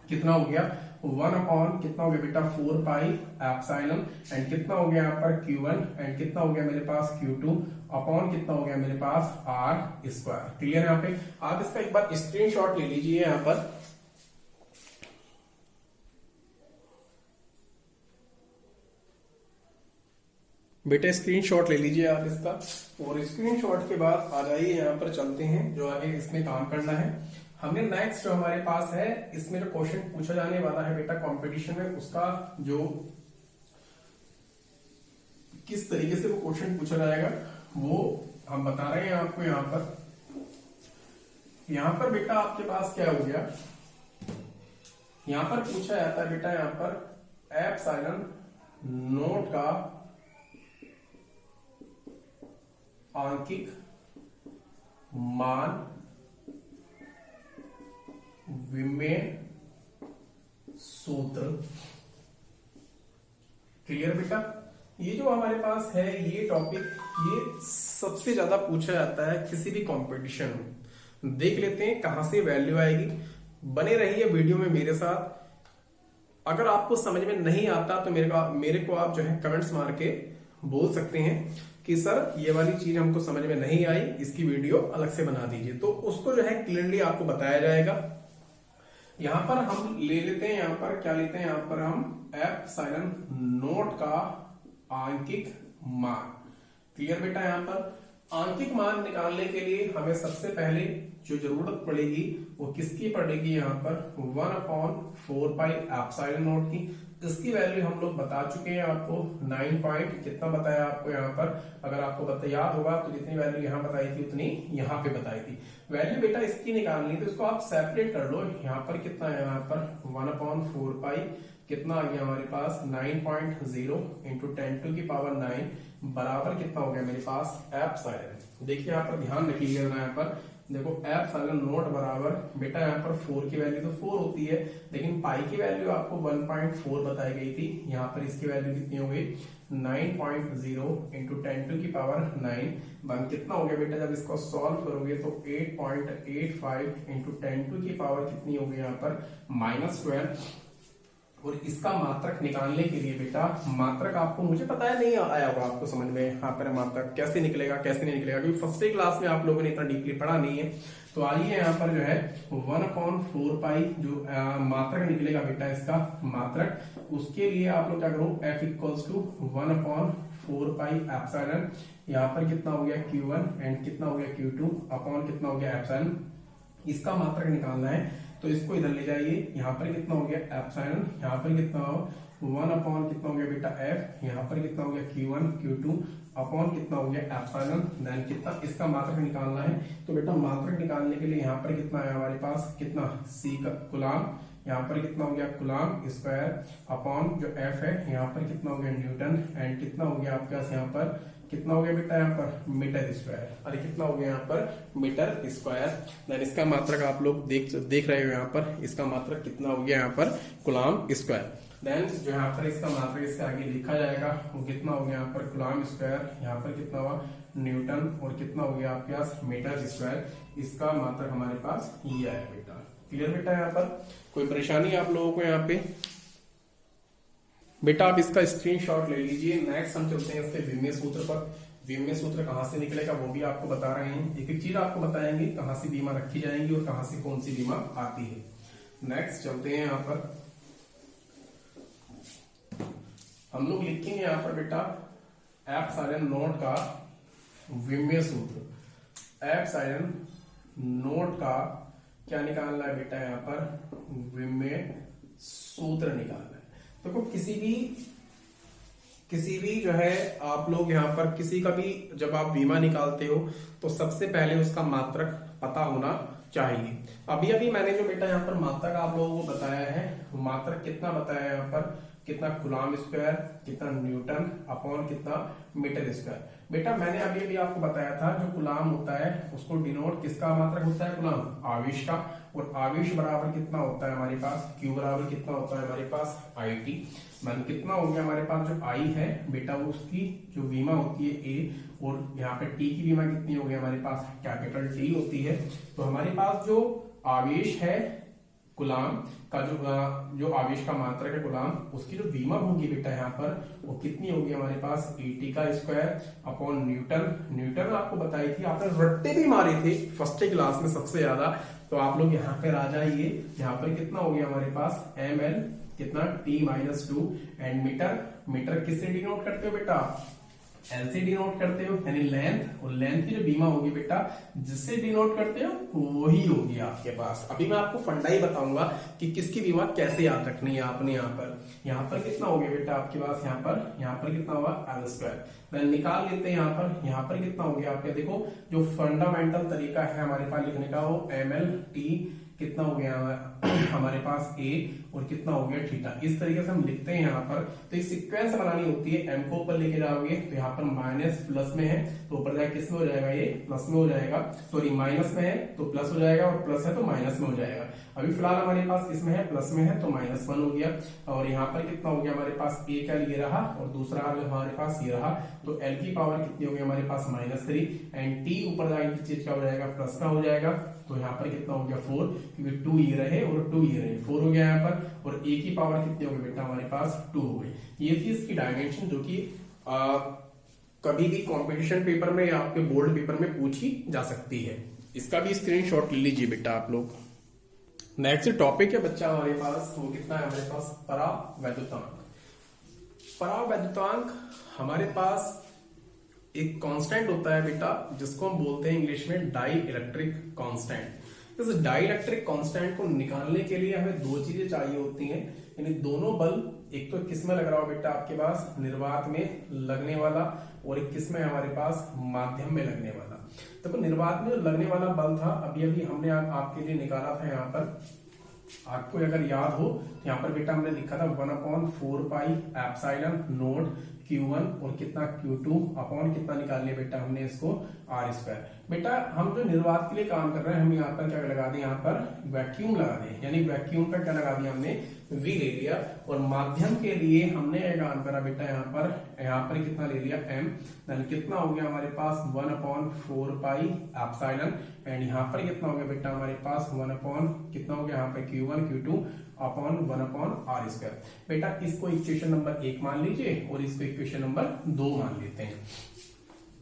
कितना हो गया 1/4 कितना हो गया बेटा 4 पाई एप्सिलॉन एंड कितना हो गया यहाँ पर Q1 एंड कितना हो गया मेरे पास Q2 अपॉन कितना हो गया मेरे पास R स्क्वायर। क्लियर है? यहाँ पे आप इसका एक बार स्क्रीनशॉट ले लीजिए। यहाँ पर बेटा स्क्रीनशॉट ले लीजिए आप इसका, और स्क्रीनशॉट के बाद आ जाइए यहाँ पर चलते हैं जो आगे इसमें काम करना है। हमने नेक्स्ट जो हमारे पास है इसमें जो क्वेश्चन पूछा जाने वाला है बेटा कंपटीशन में, उसका जो किस तरीके से वो क्वेश्चन पूछा जाएगा वो हम बता रहे हैं आपको। यहाँ पर बेटा आपके पास क्या हो गया, यहाँ पर पूछा जाता है बेटा यहाँ पर एप्सिलॉन नोट का आंकिक मान विमेय सूत्र। क्लियर बेटा, ये जो हमारे पास है ये टॉपिक, ये सबसे ज्यादा पूछा जाता है किसी भी कंपटीशन में। देख लेते हैं कहां से वैल्यू आएगी। बने रहिए वीडियो में मेरे साथ। अगर आपको समझ में नहीं आता तो मेरे को आप जो है कमेंट्स मार के बोल सकते हैं कि सर ये वाली चीज हमको समझ में नहीं आई, इसकी वीडियो अलग से बना दीजिए, तो उसको जो है क्लियरली आपको बताया जाएगा। यहां पर हम ले लेते हैं, यहां पर क्या लेते हैं, यहां पर हम एप्सिलॉन नोट का आंकिक मान। क्लियर बेटा, यहां पर आंकिक मान निकालने के लिए हमें सबसे पहले जो जरूरत पड़ेगी वो किसकी पड़ेगी, यहाँ पर 1/4 पाई एप्सिलॉन नोट की। इसकी वैल्यू हम लोग बता चुके हैं आपको, 9 पॉइंट कितना बताया आपको यहाँ पर। अगर आपको याद होगा तो जितनी वैल्यू यहाँ बताई थी उतनी यहाँ पे बताई थी। वैल्यू बेटा इसकी निकालनी तो इसको आप सेपरेट कर लो। यहाँ पर कितना है, यहाँ पर 1/4 पाई कितना आ गया हमारे पास 9.0 इंटू 10⁻⁹ बराबर कितना हो गया मेरे पास एप्सिलॉन। देखिए यहाँ पर ध्यान रखिएगा, यहाँ पर देखो एप्सिलॉन नोट बराबर बेटा यहाँ पर 4 की वैल्यू तो 4 होती है, लेकिन पाई की वैल्यू आपको 1.4 बताई गई थी। यहाँ पर इसकी वैल्यू कितनी हो गई 9.0 इंटू 10⁻⁹ बन कितना हो गया बेटा, जब इसको सॉल्व करोगे तो 8.85 इंटू 10⁻⁻ कितनी हो गई यहाँ पर -12। और इसका मात्रक निकालने के लिए बेटा, मात्रक आपको मुझे पता है नहीं आया होगा आपको समझ में, यहाँ पर मात्रक कैसे निकलेगा कैसे नहीं निकलेगा, क्योंकि फर्स्ट क्लास में आप लोगों ने इतना डीपली पढ़ा नहीं है। तो आइए यहाँ पर जो है 1/4 पाई जो मात्रक निकलेगा बेटा, इसका मात्रक, उसके लिए आप लोग क्या करो, F = 1/4 पाई एप्सिलॉन, यहाँ पर कितना हो गया Q1 एंड कितना हो गया Q2 अपॉन कितना हो गया एप्सिलॉन। इसका मात्रक निकालना है तो इसको इधर ले जाइए। यहाँ पर कितना हो गया एप्सिलॉन, यहाँ पर कितना हो 1 कितना हो गया बेटा F, यहाँ पर कितना हो गया Q1 Q2 अपॉन कितना हो गया एप्सिलॉन, देन कितना इसका मात्रक निकालना है। तो बेटा मात्रक निकालने के लिए यहाँ पर कितना है हमारे पास, कितना C का कूलाम, यहाँ पर कितना हो गया कूलाम स्क्वायर अपॉन जो F है यहाँ पर कितना हो गया न्यूटन एंड कितना हो गया आपके पास यहाँ पर कितना हो गया बेटा यहाँ पर मीटर स्क्वायर। अरे कितना हो गया यहाँ पर मीटर स्क्वायर। देन इसका मात्रक आप लोग देख रहे हो यहाँ पर, इसका मात्रक कितना हो गया यहाँ पर कूलाम स्क्वायर। देन जो यहाँ पर इसका मात्रक इसके आगे लिखा जाएगा वो कितना हो गया यहाँ पर कूलाम स्क्वायर, यहाँ पर कितना हुआ न्यूटन और कितना हो गया आपके पास मीटर स्क्वायर। इसका मात्रक हमारे पास ये आया बेटा। क्लियर बेटा, यहाँ पर कोई परेशानी आप लोगों को यहाँ पे बेटा, आप इसका स्क्रीनशॉट ले लीजिए। नेक्स्ट हम चलते हैं इसके विमेय सूत्र पर। विमेय सूत्र कहां से निकलेगा वो भी आपको बता रहे हैं, एक एक चीज आपको बताएंगे कहां से बीमा रखी जाएंगी और कहां से कौन सी बीमा आती है। नेक्स्ट चलते हैं यहाँ पर, हम लोग लिखेंगे यहाँ पर बेटा एप्सिलॉन नोट का विमेय सूत्र। एप्सिलॉन नोट का क्या निकालना है बेटा, यहाँ पर विमेय सूत्र निकालना है। देखो किसी भी जो है आप लोग यहाँ पर किसी का भी जब आप बीमा निकालते हो तो सबसे पहले उसका मात्रक पता होना चाहिए। अभी अभी मैंने जो बेटा यहाँ पर मात्रक आप लोगों को बताया है, मात्रक कितना बताया यहाँ पर, कितना कूलाम स्क्वायर, कितना न्यूटन अपॉन कितना मीटर स्क्वायर। बेटा मैंने अभी अभी आपको बताया था जो कूलाम होता है उसको डिनोट किसका मात्रक होता है, कूलाम आवेश का, और आवेश बराबर कितना होता है हमारे पास, Q बराबर कितना होता है हमारे पास IT। मान कितना हो गया हमारे पास जो I है बेटा, वो उसकी जो बीमा होती है A, और यहाँ पे T की बीमा कितनी हो गई हमारे पास कैपिटल T होती है। तो हमारे पास जो आवेश है कूलाम का, जो आवेश का मात्रक है कूलाम, उसकी जो बीमा होगी बेटा यहाँ पर वो कितनी होगी हमारे पास AT का स्क्वायर अपॉन न्यूटन आपको बताई थी, आपने रट्टे भी मारे थे फर्स्ट क्लास में सबसे ज्यादा। तो आप लोग यहाँ पे आ जाइए, यहाँ पर कितना हो गया हमारे पास ml कितना T-2 एंड मीटर किससे डिनोट करते हो बेटा, एल से डिनोट करते हो यानी लेंथ, और लेंथ की जो बीमा होगी बेटा जिससे डिनोट करते हो वही होगी आपके पास। अभी मैं आपको फंडा ही बताऊंगा कि किसकी बीमा कैसे याद रखनी है आपने। यहाँ पर कितना हो गया बेटा आपके पास, यहाँ पर कितना होगा एल स्क्वायर, देन निकाल लेते हैं यहाँ पर कितना हो गया आपके, देखो जो फंडामेंटल तरीका है हमारे पास लिखने का वो एम एल टी कितना हो गया हमारे पास ए और कितना हो गया थीटा, इस तरीके से हम लिखते हैं यहाँ पर। तो एक सीक्वेंस बनानी होती है, एम को ऊपर लेके जाओगे तो यहाँ पर माइनस प्लस में है तो ऊपर जाए किस में हो जाएगा, ये प्लस में हो जाएगा, सॉरी माइनस में है तो प्लस हो जाएगा, और प्लस है तो माइनस में हो जाएगा। अभी फिलहाल हमारे पास इसमें है प्लस में है तो -1 हो गया, और यहाँ पर कितना हो गया हमारे पास ए का ये रहा और दूसरा हमारे पास ये रहा, तो एल की पावर कितनी हो गई हमारे पास -3 एंड टी ऊपर जाएगी चीज क्या हो जाएगा प्लस का हो जाएगा, तो यहाँ पर कितना हो गया 4 क्योंकि 2 ये रहे और 2 ये रहे 4 हो गया यहाँ पर, और ए की पावर कितनी हो गई बेटा हमारे पास 2 हो गई। ये थी इसकी डायमेंशन जो कि कभी भी कंपटीशन पेपर में या आपके बोर्ड पेपर में पूछी जा सकती है। इसका भी स्क्रीनशॉट ले लीजिए बेटा आप लोग। नेक्स्ट टॉपिक है बच्चा हमारे पास, वो कितना है हमारे पास परावैद्युतांक। परावैद्युतांक हमारे पास एक कांस्टेंट होता है बेटा जिसको हम बोलते हैं इंग्लिश में डाई इलेक्ट्रिक कांस्टेंट। इस डाई इलेक्ट्रिक कांस्टेंट को निकालने के लिए हमें दो चीजें चाहिए होती हैं, यानी दोनों बल, एक तो किस में लग रहा हो बेटा आपके पास निर्वात में लगने वाला, और एक किस में हमारे पास माध्यम में लगने वाला। तो निर्वात में जो लगने वाला बल था अभी अभी हमने आपके लिए निकाला था यहाँ पर, आपको अगर याद हो यहाँ पर बेटा हमने लिखा था 1/4 पाई एप्सिलॉन नोट Q1 और कितना Q2 अपॉन कितना निकाल लिया बेटा हमने इसको R स्क्वायर। बेटा हम जो निर्वात के लिए काम कर रहे हैं हम यहाँ पर क्या लगा दें, यहाँ पर वैक्यूम लगा दें, यानी वैक्यूम का क्या लगा दिया हमने V ले लिया, और माध्यम के लिए हमने काम करा बेटा यहाँ पर कितना ले लिया M, देन कितना हो गया हमारे पास 1/4 पाई एप्सिलॉन, एंड यहाँ पर कितना हो गया बेटा हमारे पास 1 कितना हो गया यहाँ पे Q1 Q2 upon 1/R square. बेटा इसको इक्वेशन नंबर 1 मान लीजिए और इसको इक्वेशन नंबर 2 मान लेते हैं।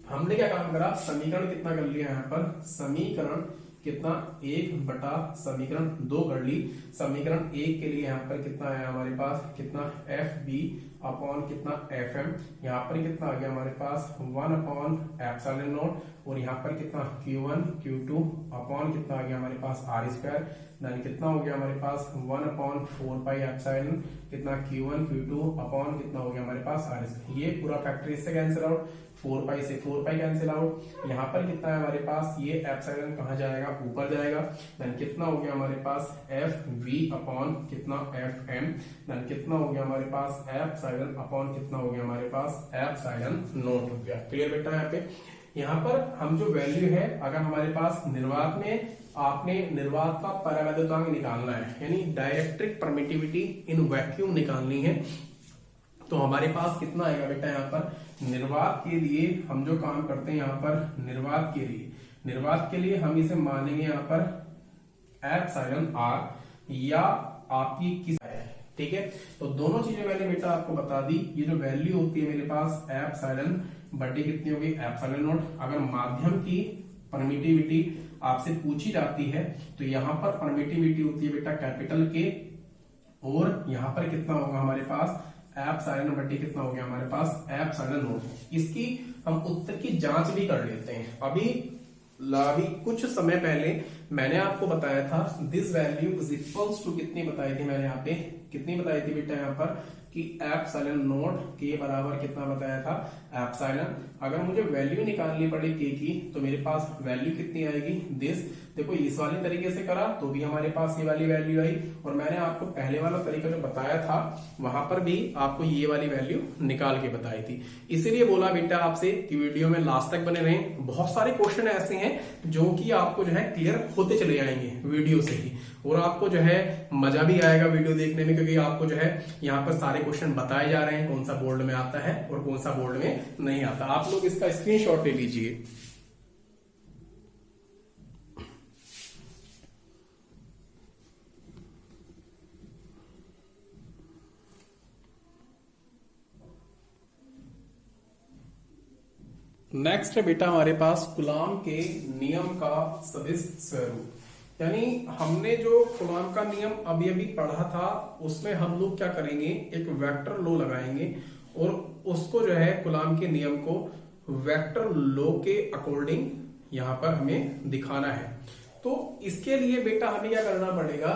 हमने क्या काम करा, समीकरण कितना कर लिया यहाँ पर, समीकरण कितना 1 बटा समीकरण 2 कर ली। समीकरण 1 के लिए यहाँ पर कितना है हमारे पास, कितना एफ बी अपॉन कितना एफ एम, यहाँ पर कितना आ गया हमारे पास 1/एप्सिलॉन नॉट, और यहाँ पर कितना Q1 Q2 अपॉन कितना आ गया हमारे पास R स्क्वायर, देन कितना हो गया हमारे पास 1/4 पाई एप्सिलॉन कितना Q1 Q2 अपॉन कितना हो गया हमारे पास R स्क्वायर। ये पूरा फैक्टर इससे कैंसिल आउट, 4 पाई से 4 पाई कैंसिल आउट, यहाँ पर कितना है हमारे पास, ये एप्सिलॉन कहाँ जाएगा ऊपर जाएगा, देन कितना हो गया हमारे पास एफ वी अपॉन कितना एफ एम, देन कितना हो गया हमारे पास एप्सिलॉन अपॉन कितना हो गया हमारे पास एप्सिलॉन नोट हो गया। क्लियर बेटा यहाँ पर हम जो वैल्यू है, अगर हमारे पास निर्वात में आपने निर्वात का परावैद्युतांक निकालना है यानी डाइलेक्ट्रिक परमिटिविटी इन वैक्यूम निकालनी है, तो हमारे पास कितना आएगा बेटा यहाँ पर, निर्वात के लिए हम जो काम करते हैं यहाँ पर निर्वात के लिए हम इसे मानेंगे यहाँ पर एप्सिलॉन आर या आपकी किस है, ठीक है। तो दोनों चीजें मैंने बेटा आपको बता दी। ये जो वैल्यू होती है मेरे पास एप्सिलॉन बटे कितनी होगी एप्सिलॉन नॉट। अगर माध्यम की परमिटिविटी आपसे पूछी जाती है तो यहाँ पर परमिटिविटी होती है बेटा कैपिटल के, और यहाँ पर कितना होगा हमारे पास एप्सिलॉन बटे कितना हो गया हमारे पास एप्सिलॉन नॉट। इसकी हम उत्तर की जांच भी कर लेते हैं। अभी कुछ समय पहले मैंने आपको बताया था this value is equals to कितनी बताई थी मैंने यहाँ पे, कितनी बताई थी बेटा यहाँ पर कि एप्सिलॉन नॉट के बराबर कितना बताया था एप्सिलॉन। अगर मुझे वैल्यू निकालनी पड़े के की तो मेरे पास वैल्यू कितनी आएगी दिस। देखो इस वाली तरीके से करा तो भी हमारे पास ये वाली वैल्यू आई, और मैंने आपको पहले वाला तरीका जो बताया था वहां पर भी आपको ये वाली वैल्यू निकाल के बताई थी। इसीलिए बोला बेटा आपसे कि वीडियो में लास्ट तक बने रहें। बहुत सारे क्वेश्चन ऐसे हैं जो कि आपको जो है क्लियर होते चले जाएंगे वीडियो से ही, और आपको जो है मजा भी आएगा वीडियो देखने में, क्योंकि आपको जो है यहाँ पर सारे क्वेश्चन बताए जा रहे हैं कौन सा बोर्ड में आता है और कौन सा बोर्ड में नहीं आता। आप लोग इसका स्क्रीनशॉट ले लीजिए। नेक्स्ट है बेटा हमारे पास कूलॉम के नियम का सदिश स्वरूप। यानी हमने जो कूलॉम का नियम अभी अभी पढ़ा था उसमें हम लोग क्या करेंगे, एक वेक्टर लॉ लगाएंगे और उसको जो है कूलॉम के नियम को वेक्टर लॉ के अकॉर्डिंग यहां पर हमें दिखाना है। तो इसके लिए बेटा हमें क्या करना पड़ेगा,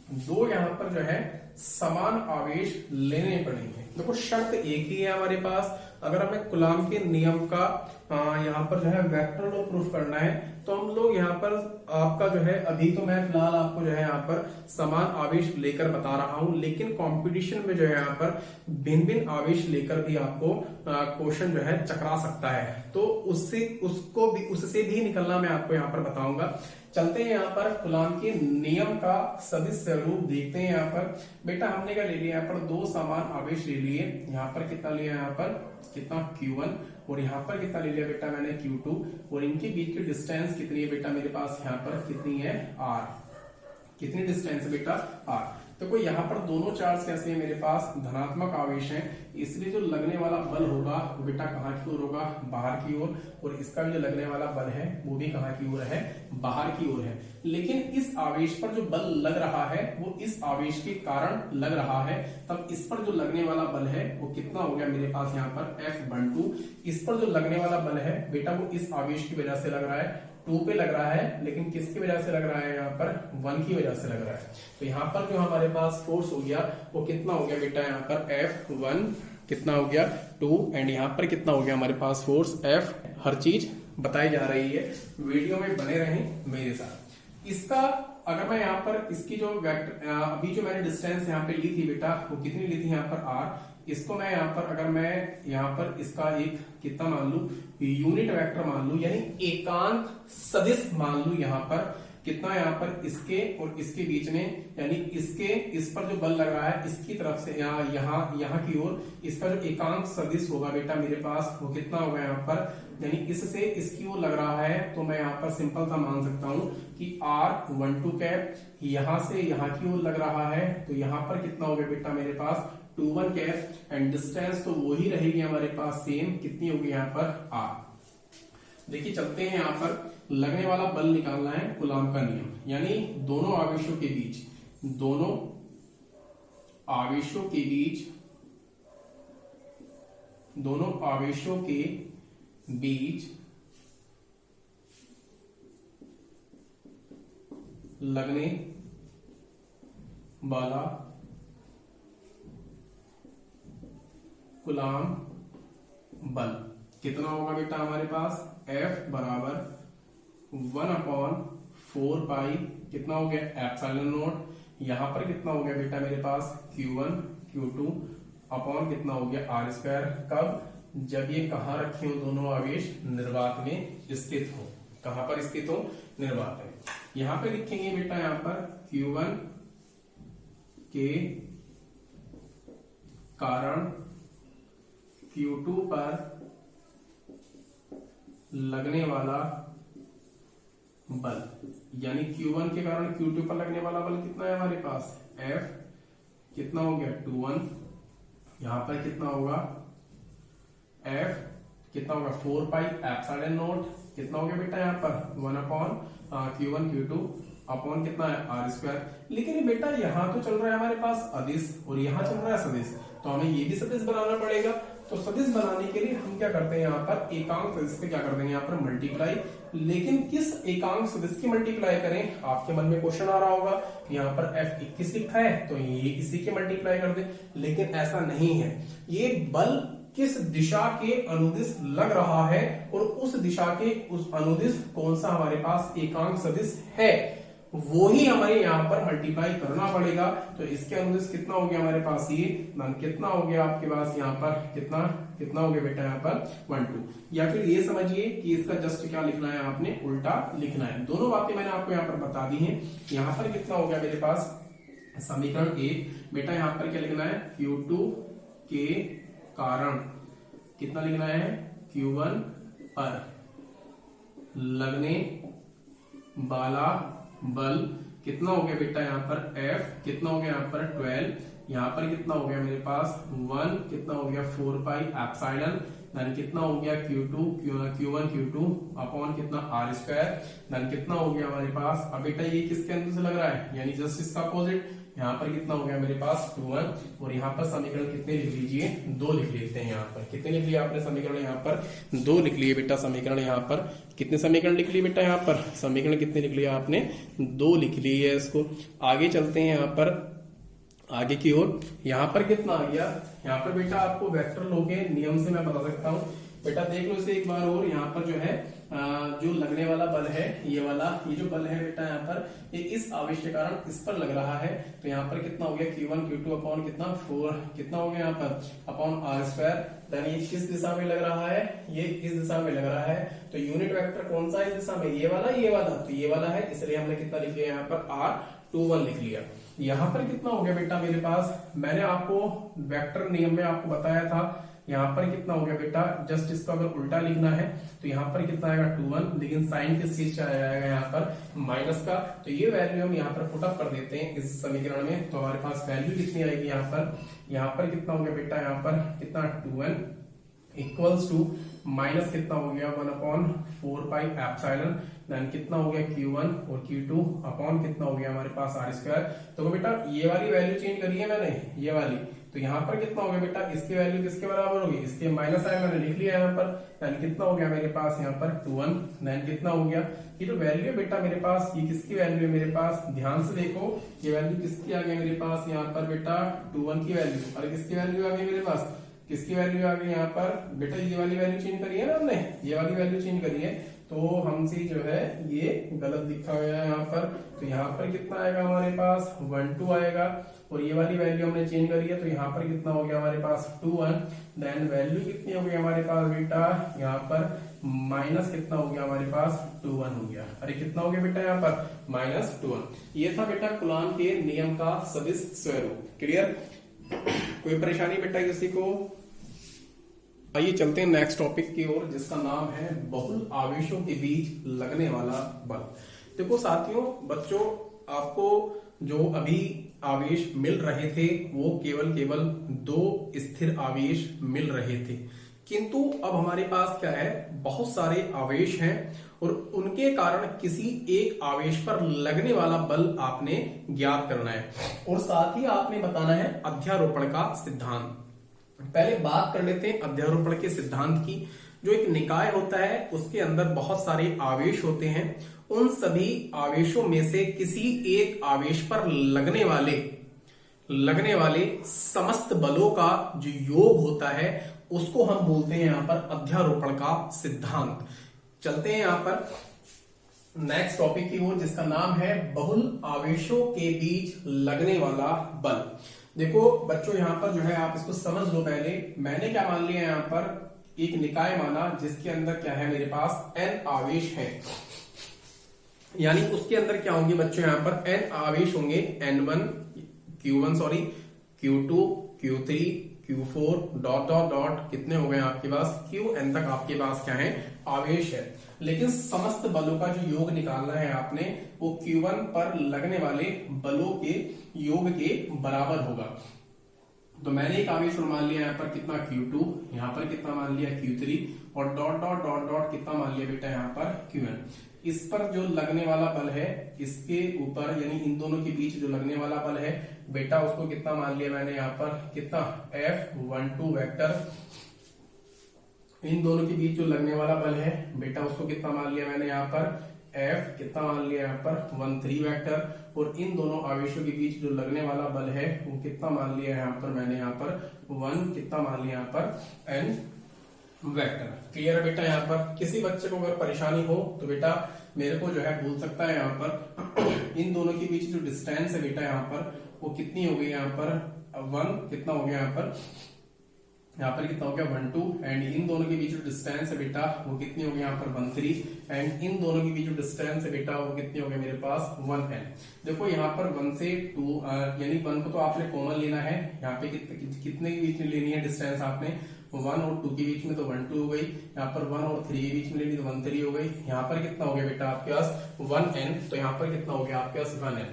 दो यहां पर जो है समान आवेश लेने पड़ेंगे। देखो शर्त एक ही है हमारे पास, अगर हमें कूलॉम के नियम का यहाँ पर जो है वेक्टर लॉ प्रूफ करना है तो हम लोग यहाँ पर आपका जो है, अभी तो मैं फिलहाल आपको जो है यहाँ पर समान आवेश लेकर बता रहा हूं, लेकिन कंपटीशन में जो है यहाँ पर भिन्न भिन्न आवेश लेकर भी आपको क्वेश्चन जो है चकरा सकता है। तो उससे भी निकलना मैं आपको यहाँ पर बताऊंगा। चलते हैं यहाँ पर कूलॉम के नियम का सदिश स्वरूप देखते हैं। यहाँ पर बेटा हमने क्या ले लिया, यहाँ पर दो समान आवेश ले लिए। यहाँ पर कितना लिया, यहाँ पर कितना Q1 और यहाँ पर कितना ले लिया बेटा मैंने Q2 और इनके बीच की डिस्टेंस कितनी है बेटा मेरे पास, यहाँ पर कितनी है R। कितनी डिस्टेंस है बेटा R। तो कोई यहाँ पर दोनों चार्ज कैसे है मेरे पास, धनात्मक आवेश है, इसलिए जो लगने वाला बल होगा वो बेटा कहाँ की ओर होगा, बाहर की ओर, और इसका भी जो लगने वाला बल है वो भी कहाँ की ओर है, बाहर की ओर है। लेकिन इस आवेश पर जो बल लग रहा है वो इस आवेश के कारण लग रहा है, तब इस पर जो लगने वाला बल है वो कितना हो गया मेरे पास यहाँ पर F12। इस पर जो लगने वाला बल है बेटा वो इस आवेश की वजह से लग रहा है, 2 पे लग रहा है, लेकिन किसकी वजह से लग रहा है, यहाँ पर 1 की वजह से लग रहा है। तो यहाँ पर जो हमारे पास फोर्स हो गया वो कितना हो गया बेटा, यहाँ पर F1 कितना हो गया 2 एंड यहाँ पर कितना हो गया हमारे पास फोर्स F। हर चीज बताई जा रही है, वीडियो में बने रहें मेरे साथ। इसका अगर मैं यहाँ पर इसकी जो वेक्टर अभी जो मैंने डिस्टेंस यहाँ पे ली थी बेटा वो कितनी ली थी यहाँ पर R, इसको मैं यहाँ पर अगर मैं यहाँ पर इसका एक कितना मान लू, यूनिट वेक्टर मान लू, यानी एकांक सदिश मान लू। यहाँ पर कितना, यहाँ पर इसके और इसके बीच में, यानी इसके इस पर जो बल लग रहा है इसकी तरफ से यहाँ की ओर, इसका जो एकांक सदिश होगा बेटा मेरे पास वो कितना होगा यहाँ पर, यानी इससे इसकी ओर लग रहा है। तो मैं यहाँ पर सिंपल सा मान सकता हूं कि R12 कैप यहां से यहाँ की ओर लग रहा है, तो यहाँ पर कितना हो गया बेटा मेरे पास 21 कैप एंड डिस्टेंस तो वही रहेगी हमारे पास सेम, कितनी होगी यहाँ पर R। देखिए चलते हैं, यहाँ पर लगने वाला बल निकालना है कूलॉम का नियम, यानी दोनों आवेशों के बीच लगने वाला कूलॉम बल कितना होगा बेटा हमारे पास, F बराबर 1/4 पाई कितना हो गया एप्सिलॉन नॉट। यहां पर कितना हो गया बेटा मेरे पास Q1 Q2 अपॉन कितना हो गया R²। कब, जब ये कहां रखे हो दोनों आवेश, निर्वात में स्थित हो। कहां पर स्थित हो, निर्वात में। यहां पे लिखेंगे बेटा यहाँ पर Q1 के कारण Q2 पर लगने वाला बल, यानी Q1 के कारण Q2 पर लगने वाला बल कितना है हमारे पास, F कितना हो गया 21। यहां पर कितना होगा F कितना होगा 4 पाई एप्सिलॉन नॉट, कितना हो गया बेटा यहाँ पर 1/Q1 Q2 अपॉन कितना है R²। लेकिन बेटा यहाँ तो चल रहा है हमारे पास अदिश और यहाँ चल रहा है सदिश, तो हमें ये भी सदिश बनाना पड़ेगा। तो सदिश बनाने के लिए हम क्या करते हैं, यहाँ पर एकांक सदिश से क्या कर देंगे, यहाँ पर मल्टीप्लाई। लेकिन किस एकांक सदिश की मल्टीप्लाई करें, आपके मन में क्वेश्चन आ रहा होगा, यहाँ पर F21 लिखा है तो ये इसी के मल्टीप्लाई कर दे, लेकिन ऐसा नहीं है। ये बल किस दिशा के अनुदिश लग रहा है और उस दिशा के उस अनुदिश कौन सा हमारे पास एकांक सदिश है वो ही हमें यहाँ पर मल्टीप्लाई करना पड़ेगा। तो इसके अनुदिश कितना हो गया हमारे पास, ये कितना हो गया आपके पास यहाँ पर कितना हो गया बेटा यहाँ पर 1 2। या फिर ये समझिए कि इसका जस्ट क्या लिखना है, आपने उल्टा लिखना है। दोनों बातें मैंने आपको यहाँ पर बता दी हैं। यहाँ पर कितना हो गया मेरे पास समीकरण 1 बेटा, यहाँ पर क्या लिखना है Q2 के कारण कितना लिखना है, Q1 पर लगने वाला बल कितना हो गया बेटा यहाँ पर F कितना हो गया यहाँ पर 12। यहाँ पर कितना हो गया मेरे पास 1 कितना हो गया 4 पाई एप्सिलॉन। देन कितना हो गया Q2 Q1 Q2 अपॉन कितना R स्क्वायर, देन कितना हो गया हमारे पास। अब बेटा ये किसके अंदर से लग रहा है, यानी जस्ट इसका अपोजिट, यहाँ पर कितना हो गया मेरे पास 2 और यहाँ पर समीकरण कितने लिख लीजिए 2 लिख लेते हैं। यहाँ पर कितने लिख लिया आपने समीकरण, यहाँ पर 2 लिख लिए बेटा समीकरण। यहाँ पर कितने समीकरण लिख लिए बेटा, यहाँ पर समीकरण कितने लिख लिया आपने 2 लिख लिए है। इसको आगे चलते हैं यहाँ पर आगे की ओर। यहाँ पर कितना आ गया, यहाँ पर बेटा आपको वेक्टर लॉ के नियम से मैं बता सकता हूँ बेटा, देख लो इसे एक बार और। यहाँ पर जो है जो लगने वाला बल है ये वाला, ये जो बल है बेटा यहाँ पर ये इस आवेश के कारण इस पर लग रहा है, तो यहाँ पर कितना हो गया Q1 Q2 अपॉन कितना 4 कितना हो गया यहाँ पर अपॉन R स्क्वायर। देन ये किस दिशा में लग रहा है, ये इस दिशा में लग रहा है, तो यूनिट वेक्टर कौन सा है इस दिशा में, ये वाला तो ये वाला है, इसलिए हमने कितना लिख लिया यहाँ पर R21 लिख लिया। यहाँ पर कितना हो गया बेटा मेरे पास, मैंने आपको वेक्टर नियम में आपको बताया था, यहाँ पर कितना हो गया बेटा, जस्ट इसको अगर उल्टा लिखना है तो यहाँ पर कितना आएगा 21, लेकिन साइन किस चीज का आएगा यहाँ पर माइनस का, तो ये वैल्यू हम यहाँ पर पुट अप कर देते हैं इस समीकरण में, तो हमारे पास वैल्यू कितनी आएगी यहाँ पर कितना हो गया बेटा, यहाँ पर कितना 21 इक्वल्स टू माइनस कितना हो गया 1/4 पाई एप्सिलॉन, देन कितना हो गया Q1 और Q2 अपॉन कितना हो गया हमारे पास R स्क्वायर। तो बेटा ये वाली वैल्यू चेंज करी है मैंने, ये वाली, तो यहाँ पर कितना हो गया बेटा, इसकी वैल्यू किसके बराबर होगी, इसके माइनस है, मैंने लिख लिया यहाँ पर, देन कितना हो गया मेरे पास यहाँ पर 21, देन कितना हो गया, ये जो वैल्यू है बेटा मेरे पास, ये किसकी वैल्यू है मेरे पास, ध्यान से देखो ये वैल्यू किसकी आ गई मेरे पास, यहाँ पर बेटा 21 की वैल्यू, और किसकी वैल्यू आ गई मेरे पास, किसकी वैल्यू आ गई यहाँ पर बेटा, ये वाली वैल्यू चेंज करी है ना हमने, ये वाली वैल्यू चेंज करी है, तो हमसे जो है ये गलत लिखा गया है यहाँ पर, तो यहाँ पर कितना आएगा हमारे पास 12 आएगा, और ये वाली वैल्यू हमने चेंज करी है, तो यहाँ पर कितना हो गया हमारे पास 21, देन वैल्यू कितनी हो गई हमारे पास बेटा, यहाँ पर माइनस कितना हो गया हमारे पास 21 हो गया, अरे कितना हो गया बेटा यहाँ पर -21। ये था बेटा कूलॉम के नियम का सदिश स्वरूप। क्लियर, कोई परेशानी बेटा किसी को? आइए चलते हैं नेक्स्ट टॉपिक की ओर, जिसका नाम है बहुल आवेशों के बीच लगने वाला बल। देखो साथियों, बच्चों आपको जो अभी आवेश मिल रहे थे वो केवल 2 स्थिर आवेश मिल रहे थे, किंतु अब हमारे पास क्या है, बहुत सारे आवेश हैं और उनके कारण किसी एक आवेश पर लगने वाला बल आपने ज्ञात करना है, और साथ ही आपने बताना है अध्यारोपण का सिद्धांत। पहले बात कर लेते हैं अध्यारोपण के सिद्धांत की। जो एक निकाय होता है उसके अंदर बहुत सारे आवेश होते हैं, उन सभी आवेशों में से किसी एक आवेश पर लगने वाले समस्त बलों का जो योग होता है उसको हम बोलते हैं यहाँ पर अध्यारोपण का सिद्धांत। चलते हैं यहाँ पर नेक्स्ट टॉपिक की ओर, जिसका नाम है बहुल आवेशों के बीच लगने वाला बल। देखो बच्चों यहाँ पर जो है आप इसको समझ लो। पहले मैंने क्या मान लिया, यहाँ पर एक निकाय माना जिसके अंदर क्या है मेरे पास n आवेश है, यानी उसके अंदर क्या होंगे बच्चों, यहाँ पर n आवेश होंगे, N1 Q2 Q3 Q4 dot dot dot कितने हो गए आपके पास, Qn तक आपके पास क्या है आवेश है। लेकिन समस्त बलों का जो योग निकालना है आपने, वो Q1 पर लगने वाले बलों के योग के बराबर होगा। तो मैंने एक आवेश मान लिया यहाँ पर कितना Q2, यहाँ पर कितना मान लिया Q3, और डॉट डॉट डॉट डॉट कितना मान लिया बेटा यहाँ पर Qn। इस पर जो लगने वाला बल है, इसके ऊपर यानी इन दोनों के बीच जो लगने वाला बल है बेटा, उसको कितना मान लिया मैंने यहाँ पर कितना F12 वेक्टर। इन दोनों के बीच जो लगने वाला बल है बेटा, उसको कितना मान लिया मैंने यहाँ पर F कितना मान लिया यहाँ पर 13 वेक्टर, और इन दोनों आवेशों के बीच जो लगने वाला बल है वो कितना मान लिया यहाँ पर मैंने यहाँ पर 1 कितना मान लिया यहाँ पर N वेक्टर। क्लियर है बेटा? यहाँ पर किसी बच्चे को अगर परेशानी हो तो बेटा मेरे को जो है बोल सकता है। यहाँ पर इन दोनों के बीच जो डिस्टेंस है बेटा यहाँ पर वो कितनी हो गई, यहाँ पर 1 कितना हो गया, यहाँ पर कितना हो गया 12, एंड इन दोनों के बीच जो डिस्टेंस है बेटा वो कितनी हो गई यहाँ पर 13, एंड इन दोनों के बीच जो डिस्टेंस है बेटा वो कितनी हो गई मेरे पास 1n। देखो यहाँ पर 1 से 2 यानी 1 को तो आपने कॉमन लेना है, यहाँ पे कितने के बीच में लेनी है डिस्टेंस आपने, 1 और 2 के बीच में तो 1 2 हो गई, यहाँ पर 1 और 3 के बीच में लेनी तो 1 3 हो गई। यहाँ पर कितना हो गया बेटा आपके पास 1n, तो यहाँ पर कितना हो गया आपके पास 1n।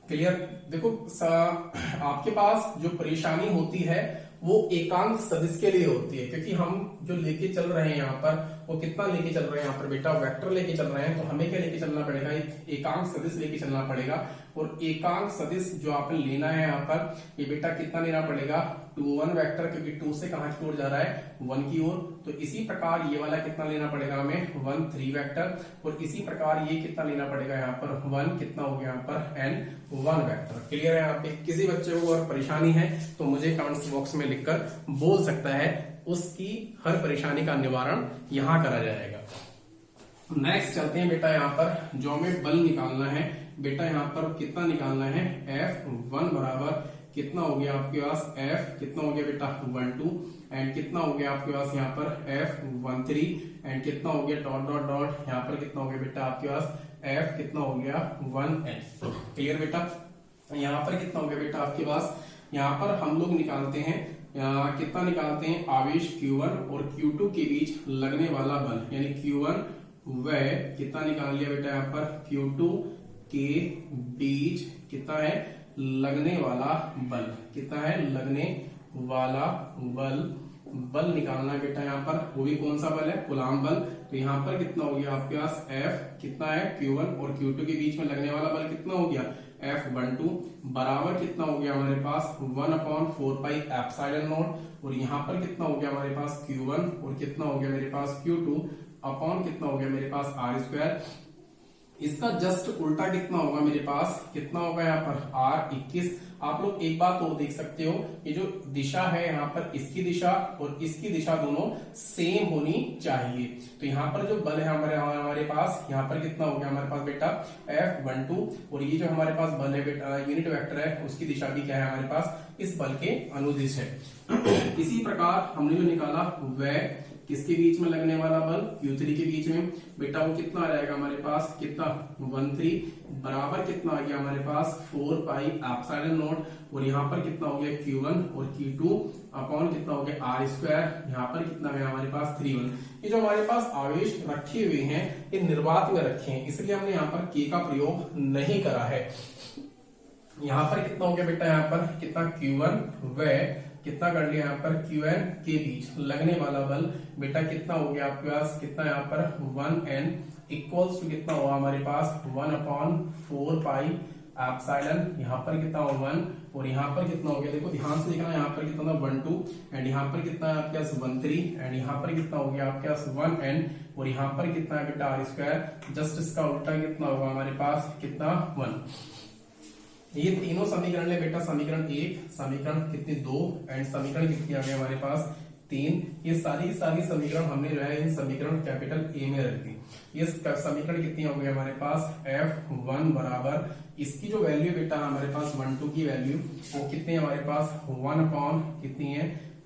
क्लियर? देखो आपके पास जो परेशानी होती है वो एकांक सदिश के लिए होती है, क्योंकि हम जो लेके चल रहे हैं यहाँ पर वो कितना लेके चल रहे हैं यहाँ पर बेटा, वेक्टर लेके चल रहे हैं, तो हमें क्या लेके चलना पड़ेगा, एक एकांक सदिश लेके चलना पड़ेगा। और एकांक सदिश जो आपने लेना है यहाँ पर, ये बेटा कितना लेना पड़ेगा, 2 1 वेक्टर, क्योंकि 2 से कहां की ओर जा रहा है, 1 की ओर। तो इसी प्रकार ये वाला कितना लेना पड़ेगा हमें, 1 3 वेक्टर। और इसी प्रकार ये कितना लेना पड़ेगा यहाँ पर, 1 कितना हो गया यहाँ पर, n 1 वेक्टर। क्लियर है यहाँ पे? किसी बच्चे को अगर परेशानी है तो मुझे कमेंट्स बॉक्स में लिखकर बोल सकता है, उसकी हर परेशानी का निवारण यहाँ करा जाएगा। नेक्स्ट चलते हैं बेटा, यहाँ पर जो हमें बल निकालना है बेटा, यहाँ पर कितना निकालना है, F1 बराबर कितना हो गया आपके पास, F कितना हो गया बेटा, 1 2, एंड कितना हो गया आपके पास यहाँ पर F1 3, एंड कितना हो गया डॉट डॉट डॉट, यहाँ पर कितना हो गया बेटा आपके पास F कितना हो गया 1n। क्लियर बेटा? यहाँ पर कितना हो गया बेटा आपके पास, यहाँ पर हम लोग निकालते हैं कितना निकालते हैं, आवेश Q1 और Q2 के बीच लगने वाला बल, यानी Q1 व कितना निकाल लिया बेटा यहाँ पर, Q2 के बीच कितना है, लगने वाला बल, कितना है, लगने वाला बल। बल निकालना है बेटा यहाँ पर, वो भी कौन सा बल है, कूलाम बल। तो यहाँ पर कितना हो गया आपके पास, F कितना है, Q1 और Q2 के बीच में लगने वाला बल कितना हो गया, F12 बराबर कितना हो गया हमारे पास, 1/4 पाई एप्सिलॉन नॉट। और यहाँ पर कितना हो गया हमारे पास Q1 और कितना हो गया मेरे पास Q2 अपॉन कितना हो गया मेरे पास R स्क्वायर। इसका जस्ट उल्टा कितना होगा मेरे पास, कितना होगा यहाँ पर R21। आप लोग एक बात और देख सकते हो, ये जो दिशा है यहाँ पर, इसकी दिशा और इसकी दिशा दोनों सेम होनी चाहिए। तो यहाँ पर जो बल है हमारे पास, यहाँ पर कितना हो गया हमारे पास बेटा F12, और ये जो हमारे पास बल है बेटा, यूनिट वेक्टर है, उसकी दिशा भी क्या है हमारे पास, इस बल के अनुदिश है। इसी प्रकार हमने जो निकाला वह किसके बीच में लगने वाला बल, Q3 के बीच में बेटा, वो कितना रहेगा हमारे पास, कितना 13 बराबर कितना आ गया हमारे पास 4 पाई एप्सिलॉन नॉट। और यहाँ पर कितना हो गया Q1 और Q2 अपॉन कितना हो गया R स्क्वायर। यहाँ पर कितना गया हमारे पास 3 1। ये जो हमारे पास आवेश रखे हुए हैं ये निर्वात में रखे हैं, इसलिए हमने यहाँ पर K का प्रयोग नहीं करा है। यहाँ पर कितना हो गया बेटा, यहाँ पर कितना Q1 व कितना कर लिया यहाँ पर Qn के बीच लगने वाला बल बेटा कितना हो गया आपके पास, कितना यहाँ पर 1n इक्वल्स टू कितना होगा हमारे पास 1/4 पाई एप्सिलॉन, यहाँ पर कितना हो 1 और यहाँ पर कितना हो गया, देखो ध्यान से देखना, यहाँ पर कितना था 1 2 एंड यहाँ पर कितना है आपके पास 1 3 एंड यहाँ पर कितना हो गया आपके पास 1n और यहाँ पर कितना है बेटा R स्क्वायर। जस्ट इसका उल्टा कितना होगा हमारे पास, कितना 1। ये तीनों समीकरण है बेटा, समीकरण 1, समीकरण कितने 2 एंड समीकरण कितनी आ गई हमारे पास 3। ये सारी समीकरण हमने जो है इन समीकरण कैपिटल A में रख दी। ये समीकरण कितनी हो गई हमारे पास F1 बराबर, इसकी जो वैल्यू बेटा हमारे पास 1 2 की वैल्यू वो कितनी हमारे पास 1 कितनी है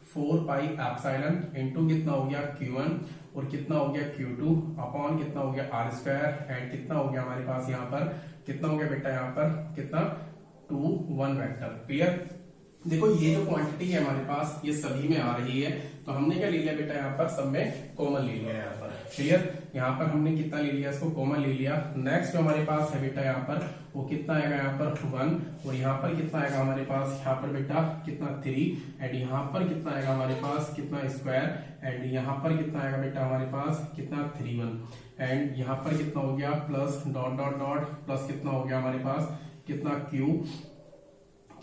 4 पाई एप्सिलॉन इनटू कितना हो गया Q1 और कितना हो गया Q2 अपॉन कितना हो गया R स्क्वायर एंड कितना हो गया हमारे पास यहाँ पर कितना हो गया बेटा, यहाँ पर कितना 2 1 वेक्टर। क्लियर? देखो ये जो क्वांटिटी है हमारे पास ये सभी में आ रही है, तो हमने क्या ले लिया बेटा, यहाँ पर सब में कॉमन ले लिया यहाँ पर। क्लियर? यहाँ पर हमने कितना ले लिया, इसको कॉमन ले लिया। नेक्स्ट जो हमारे पास है बेटा यहाँ पर वो कितना आएगा यहाँ पर 1 और यहाँ पर कितना आएगा हमारे पास, यहाँ पर बेटा कितना 3 एंड यहाँ पर कितना आएगा हमारे पास कितना स्क्वायर एंड यहाँ पर कितना आएगा बेटा हमारे पास कितना 3 1 एंड यहाँ पर कितना हो गया plus dot dot dot plus कितना हो गया हमारे पास कितना Q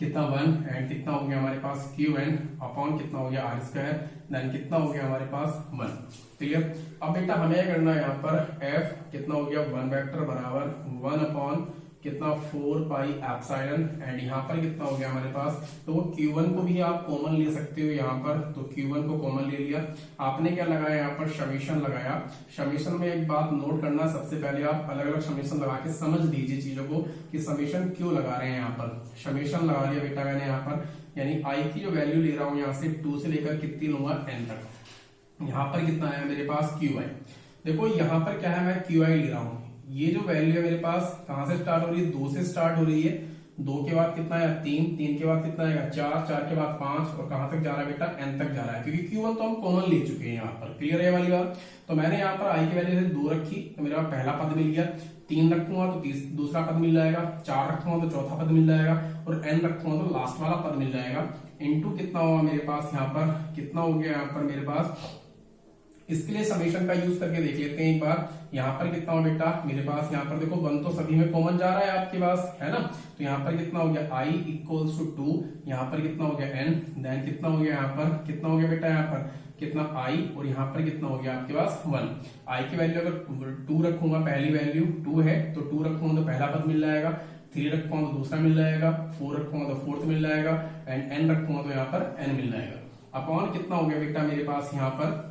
कितना 1 एंड कितना हो गया हमारे पास Qn अपॉन कितना हो गया R स्क्वायर देन कितना हो गया हमारे पास 1। क्लियर? अब बेटा हमें करना है यहाँ पर F कितना हो गया 1 वेक्टर बराबर 1 अपॉन कितना 4 पाई एप्सिलॉन एंड यहाँ पर कितना हो गया हमारे पास, तो Q1 को भी आप कॉमन ले सकते हो यहाँ पर, तो Q1 को कॉमन ले लिया। आपने क्या लगाया यहाँ पर समीशन लगाया। समीशन में एक बात नोट करना, सबसे पहले आप अलग अलग समीशन लगा के समझ लीजिए चीजों को कि समीशन क्यों लगा रहे हैं। यहाँ पर समीशन लगा लिया बेटा मैंने यहाँ पर, यानी I की जो वैल्यू ले रहा हूँ यहाँ से 2 से लेकर कितनी लूंगा n तक। यहाँ पर कितना है मेरे पास QI। देखो यहाँ पर क्या है, मैं QI ले रहा हूँ। ये जो वैल्यू है मेरे पास कहां से स्टार्ट हो रही है, 2 से स्टार्ट हो रही है, 2 के बाद कितना आएगा 3, 3 के बाद कितना आएगा 4, 4 के बाद 5 और कहां तक जा रहा है बेटा n तक जा रहा है, क्योंकि Q1 तो हम कॉमन ले चुके हैं यहाँ पर। क्लियर है ये वाली बात। तो मैंने यहाँ पर i की वैल्यू से 2 रखी तो मेरे पास पहला पद मिल गया, 3 रखूंगा तो दूसरा पद मिल जाएगा, 4 रखूंगा तो चौथा पद मिल जाएगा और n रखूंगा तो लास्ट वाला पद मिल जाएगा। इनटू कितना होगा मेरे पास यहाँ पर, कितना हो गया यहाँ पर मेरे पास, इसके लिए समेशन का यूज करके देख लेते हैं एक बार। यहाँ पर कितना हो बेटा मेरे पास, यहाँ पर देखो 1 तो सभी में कॉमन जा रहा है आपके पास, है ना। तो यहाँ पर कितना हो गया i इक्वल्स टू 2, यहाँ पर कितना हो गया n, देन कितना हो गया यहाँ पर, कितना हो गया बेटा यहाँ पर कितना i और यहाँ पर कितना हो गया आपके पास 1। i की वैल्यू अगर 2 रखूंगा, पहली वैल्यू 2 है तो 2 रखूंगा तो पहला पद मिल जाएगा, 3 रखूंगा तो दूसरा मिल जाएगा, 4 रखूंगा तो फोर्थ मिल जाएगा एंड n रखूंगा तो यहाँ पर n मिल जाएगा। अपॉन कितना हो गया बेटा मेरे पास यहाँ पर,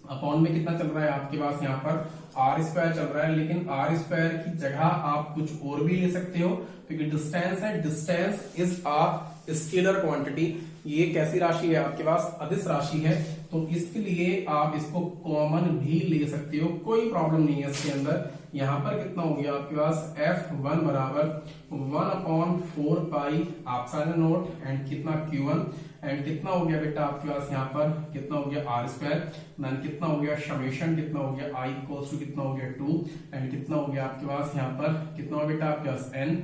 अपॉन में कितना चल रहा है आपके पास यहाँ पर r स्क्वायर चल रहा है, लेकिन r स्क्वायर की जगह आप कुछ और भी ले सकते हो क्योंकि डिस्टेंस है, distance is a scalar quantity. ये कैसी राशि है आपके पास, अदिश राशि है, तो इसके लिए आप इसको कॉमन भी ले सकते हो, कोई प्रॉब्लम नहीं है इसके अंदर। यहाँ पर कितना हो गया आपके पास f1 बराबर 1/4 पाई एप्सिलॉन नॉट एंड कितना q1 एंड कितना हो गया बेटा आपके पास यहाँ पर कितना हो गया r स्क्वायर, देन कितना हो गया समेशन, कितना हो गया i इक्वल्स टू कितना हो गया 2 एंड कितना हो गया आपके पास यहाँ पर कितना हो बेटा आपके पास n,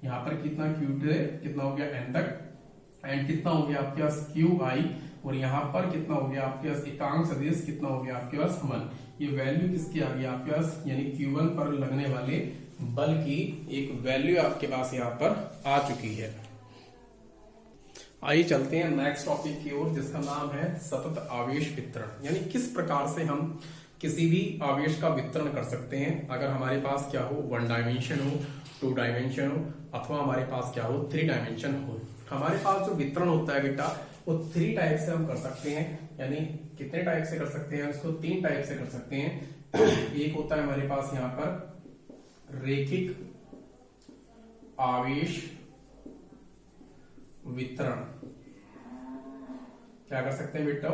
यहाँ पर कितना q कितना हो गया n तक एंड कितना हो गया आपके पास qi और यहाँ पर कितना हो गया आपके पास एकांक सदिश कितना हो गया आपके पास 1। ये वैल्यू किसकी आ गई आपके पास, यानी Q1 पर लगने वाले बल की एक वैल्यू आपके पास यहाँ पर आ चुकी है। आइए चलते हैं नेक्स्ट टॉपिक की ओर, जिसका नाम है सतत आवेश वितरण, यानी किस प्रकार से हम किसी भी आवेश का वितरण कर सकते हैं। अगर हमारे पास क्या हो 1 डायमेंशन हो, 2 डायमेंशन हो अथवा हमारे पास क्या हो 3 डायमेंशन हो। हमारे पास जो वितरण होता है बेटा वो 3 टाइप से हम कर सकते हैं, यानी कितने टाइप से कर सकते हैं उसको 3 टाइप से कर सकते हैं। एक होता है हमारे पास यहाँ पर रेखिक आवेश वितरण, क्या कर सकते हैं बेटा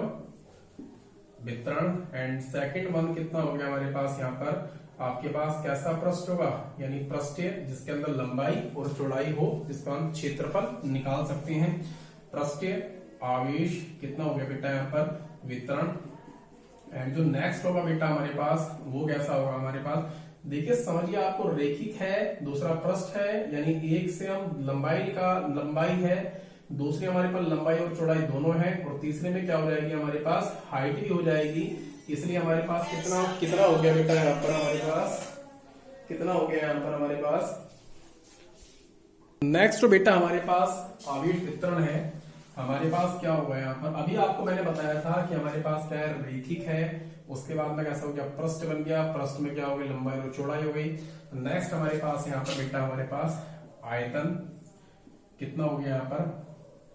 वितरण। एंड सेकंड वन कितना हो गया हमारे पास यहाँ पर, आपके पास कैसा पृष्ठ होगा, यानी पृष्ठीय जिसके अंदर लंबाई और चौड़ाई हो, जिसका हम क्षेत्रफल निकाल सकते हैं। पृष्ठीय आवेश कितना हो गया बेटा यहाँ पर वितरण। एंड जो नेक्स्ट होगा बेटा हमारे पास वो कैसा होगा हमारे पास, देखिए समझिए आपको रेखिक है, दूसरा पृष्ठ है, यानी एक से हम लंबाई है, दूसरी हमारे पास लंबाई और चौड़ाई दोनों है और तीसरे में क्या हो जाएगी हमारे पास हाइट भी हो जाएगी। इसलिए हमारे पास कितना हो गया बेटा यहाँ पर हमारे पास कितना हो गया यहाँ पर हमारे पास। नेक्स्ट बेटा हमारे पास आवेश वितरण है, हमारे पास क्या होगा यहाँ पर, अभी आपको मैंने बताया था कि हमारे पास क्या है रेखिक है, उसके बाद में कैसा हो गया पृष्ठ बन गया, पृष्ठ में क्या हो गई लंबाई और चौड़ाई हो गई। नेक्स्ट हमारे पास यहाँ पर बेटा हमारे पास आयतन कितना हो गया यहाँ पर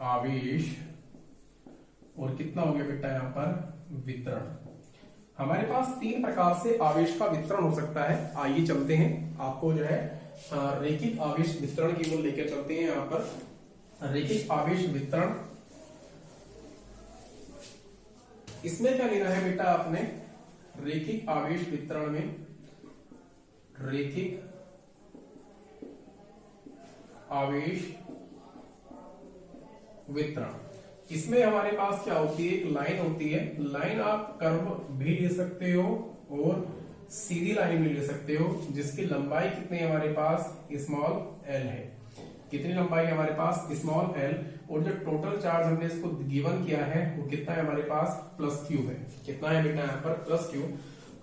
आवेश और कितना हो गया बेटा यहाँ पर वितरण। हमारे पास 3 प्रकार से आवेश का वितरण हो सकता है। आइए चलते हैं, आपको जो है रेखिक आवेश वितरण की ओर लेकर चलते हैं। यहाँ पर रेखिक आवेश वितरण, इसमें क्या लेना है बेटा आपने, रेखिक आवेश वितरण में रेखिक आवेश वितरण, इसमें हमारे पास क्या होती है, एक लाइन होती है, लाइन आप कर्व भी ले सकते हो और सीधी लाइन भी ले सकते हो, जिसकी लंबाई कितनी है हमारे पास स्मॉल l है। कितनी लंबाई है हमारे पास स्मॉल l, और जो टोटल चार्ज हमने इसको गिवन किया है वो कितना है हमारे पास प्लस q है। कितना है बेटा यहाँ पर प्लस q।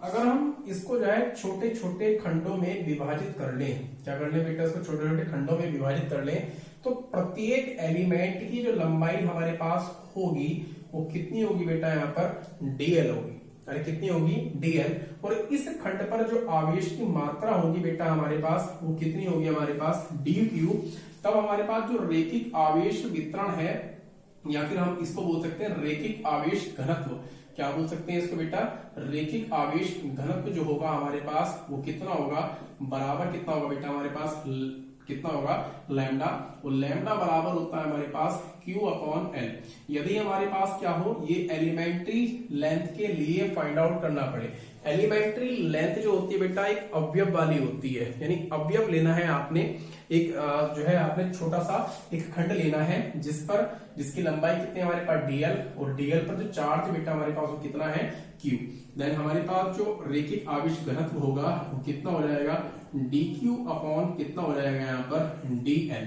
अगर हम इसको जो है छोटे छोटे खंडों में विभाजित कर लें, क्या कर लें बेटा इसको छोटे छोटे खंडों में विभाजित कर लें, तो प्रत्येक एलिमेंट की जो लंबाई हमारे पास होगी वो कितनी होगी बेटा यहाँ पर dl होगी। अरे कितनी होगी dl, और इस खंड पर जो आवेश की मात्रा होगी बेटा हमारे पास वो कितनी होगी हमारे पास dq। तब हमारे पास जो रेखिक आवेश वितरण है, या फिर हम इसको बोल सकते हैं रेखिक आवेश घनत्व, क्या बोल सकते हैं इसको बेटा रेखिक आवेश घनत्व जो होगा हमारे पास वो कितना होगा, बराबर कितना होगा बेटा हमारे पास कितना होगा लैम्डा, और लैम्डा बराबर होता है हमारे पास Q अपॉन L। यदि हमारे पास क्या हो, ये एलिमेंट्री लेंथ के लिए फाइंड आउट करना पड़े। एलिमेंट्री लेंथ जो होती है बेटा एक अवयव वाली होती है, यानी अवयव लेना है आपने, एक जो है आपने छोटा सा एक खंड लेना है जिसकी लंबाई कितनी है हमारे पास dl, और dl पर जो चार्ज बेटा हमारे पास वो कितना है q। देन हमारे पास जो रेखिक आवेश घनत्व होगा वो कितना हो जाएगा dq अपॉन कितना हो जाएगा यहाँ पर dl।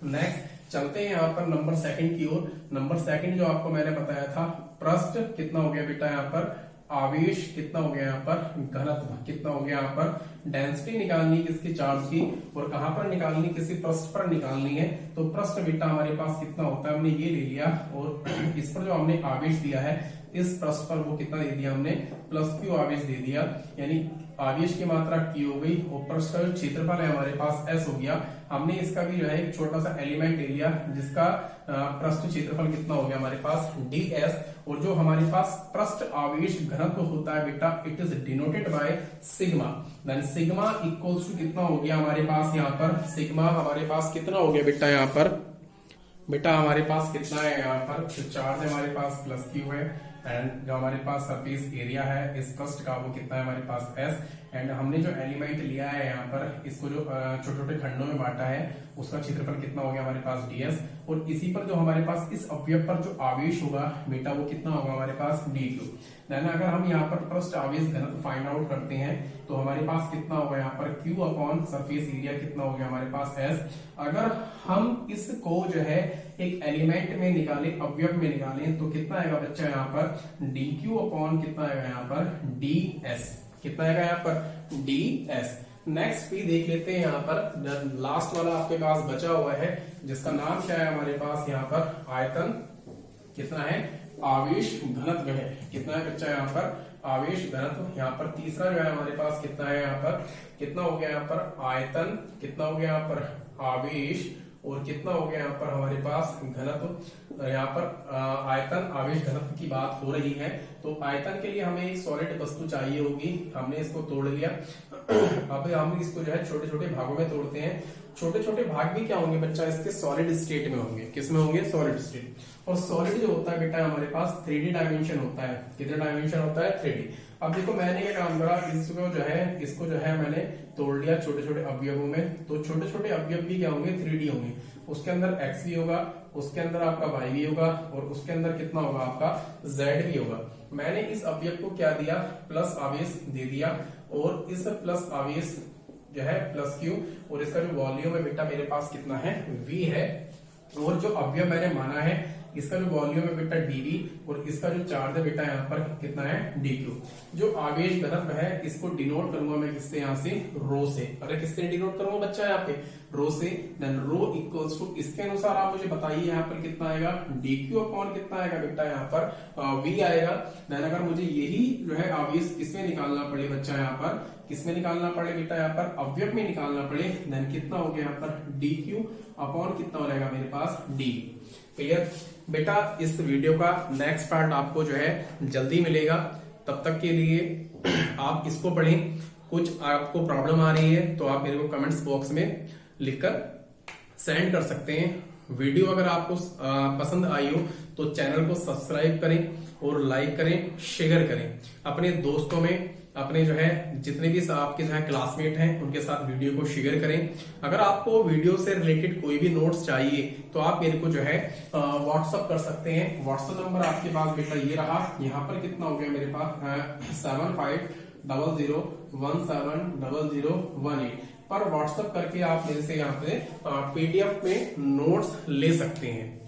नेक्स्ट चलते हैं यहाँ पर नंबर सेकंड की ओर। नंबर सेकंड जो आपको मैंने बताया था, पृष्ठ कितना हो गया बेटा यहाँ पर, आवेश कितना हो गया यहाँ पर, घनत्व कितना हो गया यहाँ पर, डेंसिटी निकालनी किसकी, चार्ज की, और कहां पर निकालनी, किसी पृष्ठ पर निकालनी है। तो पृष्ठ बेटा हमारे पास कितना होता है, हमने ये ले लिया, और इस पर जो हमने आवेश दिया है इस पृष्ठ पर वो कितना दे दिया हमने, प्लस क्यू आवेश दे दिया, यानी आवेश की मात्रा Q हो गई, और पृष्ठ का जो क्षेत्रफल है हमारे पास S हो गया। हमने इसका भी जो है एक छोटा सा एलिमेंट ले लिया जिसका पृष्ठ क्षेत्रफल कितना हो गया हमारे पास ds, और जो हमारे पास पृष्ठ आवेश घनत्व होता है बेटा it is denoted by sigma. Then sigma equals to कितना हो गया हमारे पास यहाँ पर, सिग्मा हमारे पास कितना हो गया बेटा यहाँ पर, बेटा हमारे पास कितना है यहाँ पर, जो चार्ज है हमारे पास प्लस क्यू है, एंड जो हमारे पास सरफेस एरिया है इस पृष्ठ का वो कितना है हमारे पास S, एंड हमने जो एलिमेंट लिया है यहाँ पर इसको जो छोटे छोटे खंडों में बांटा है उसका क्षेत्रफल कितना हो गया हमारे पास ds, और इसी पर जो हमारे पास इस अवयव पर जो आवेश होगा बेटा वो कितना होगा हमारे पास dq। देन अगर हम यहाँ पर पृष्ठ आवेश घनत्व फाइंड आउट करते हैं तो हमारे पास कितना होगा यहाँ पर q अपॉन सरफेस एरिया कितना हो गया हमारे पास S। अगर हम इसको जो है एक एलिमेंट में निकाले, अवयव में निकाले, तो कितना आएगा बच्चा यहाँ पर dq अपॉन कितना आएगा यहाँ पर ds, कितना आएगा यहाँ पर ds। नेक्स्ट भी देख लेते हैं यहाँ पर, लास्ट वाला आपके पास बचा हुआ है जिसका नाम क्या है हमारे पास यहाँ पर आयतन, कितना है आवेश घनत्व है, कितना है बच्चा यहाँ पर आवेश घनत्व। यहाँ पर तीसरा जो है हमारे पास कितना है यहाँ पर, कितना हो गया यहाँ पर आयतन, कितना हो गया यहाँ पर आवेश, और कितना हो गया यहाँ पर हमारे पास घनत्व। यहाँ पर आयतन आवेश घनत्व की बात हो रही है, तो आयतन के लिए हमें एक सॉलिड वस्तु चाहिए होगी, हमने इसको तोड़ लिया। अब हम इसको जो है छोटे छोटे भागों में तोड़ते हैं। छोटे छोटे भाग भी क्या होंगे बच्चा, इसके सॉलिड स्टेट में होंगे, किसमें होंगे सॉलिड स्टेट। और सॉलिड जो होता है बेटा हमारे पास 3D डायमेंशन होता है, कितना डायमेंशन होता है 3D। अब देखो मैंने क्या काम करा, इसको जो है मैंने तोड़ लिया छोटे छोटे अवयवों में, तो छोटे छोटे अवयव भी क्या होंगे 3D होंगे, उसके अंदर x भी होगा, उसके अंदर आपका y भी होगा, और उसके अंदर कितना होगा आपका z भी होगा। मैंने इस अवयव को क्या दिया, प्लस आवेश दे दिया, और इस प्लस आवेश जो है प्लस क्यू, और इसका जो वॉल्यूम है बेटा मेरे पास कितना है v है, और जो अवयव मैंने माना है इसका जो वॉल्यूम है बेटा dv, और इसका जो चार्ज है बेटा यहाँ पर कितना है dq। जो आवेश घनत्व है इसको डिनोट करूंगा मैं किससे, यहाँ से रो से। अरे किससे डिनोट करूंगा बच्चा यहाँ पे, रो से। देन रो इक्वल्स टू, इसके अनुसार आप मुझे बताइए यहाँ पर कितना आएगा dq अपॉन कितना आएगा बेटा यहाँ पर v आएगा। देन अगर मुझे यही जो है आवेश किसमें निकालना पड़े बच्चा, यहाँ पर किसमें निकालना पड़े बेटा, यहाँ पर अवयव में निकालना पड़े, देन कितना हो गया यहाँ पर dq अपॉन कितना हो जाएगा मेरे पास d। क्लियर बेटा। इस वीडियो का नेक्स्ट पार्ट आपको जो है जल्दी मिलेगा, तब तक के लिए आप इसको पढ़ें। कुछ आपको प्रॉब्लम आ रही है तो आप मेरे को कमेंट्स बॉक्स में लिखकर सेंड कर सकते हैं। वीडियो अगर आपको पसंद आई हो तो चैनल को सब्सक्राइब करें और लाइक करें, शेयर करें अपने दोस्तों में, अपने जो है जितने भी आपके जो है क्लासमेट हैं उनके साथ वीडियो को शेयर करें। अगर आपको वीडियो से रिलेटेड कोई भी नोट्स चाहिए तो आप मेरे को जो है व्हाट्सअप कर सकते हैं। व्हाट्सअप नंबर आपके पास बेटा ये रहा, यहाँ पर कितना हो गया मेरे पास 7500170018 पर व्हाट्सअप करके आप मेरे से यहाँ पे PDF में नोट्स ले सकते हैं।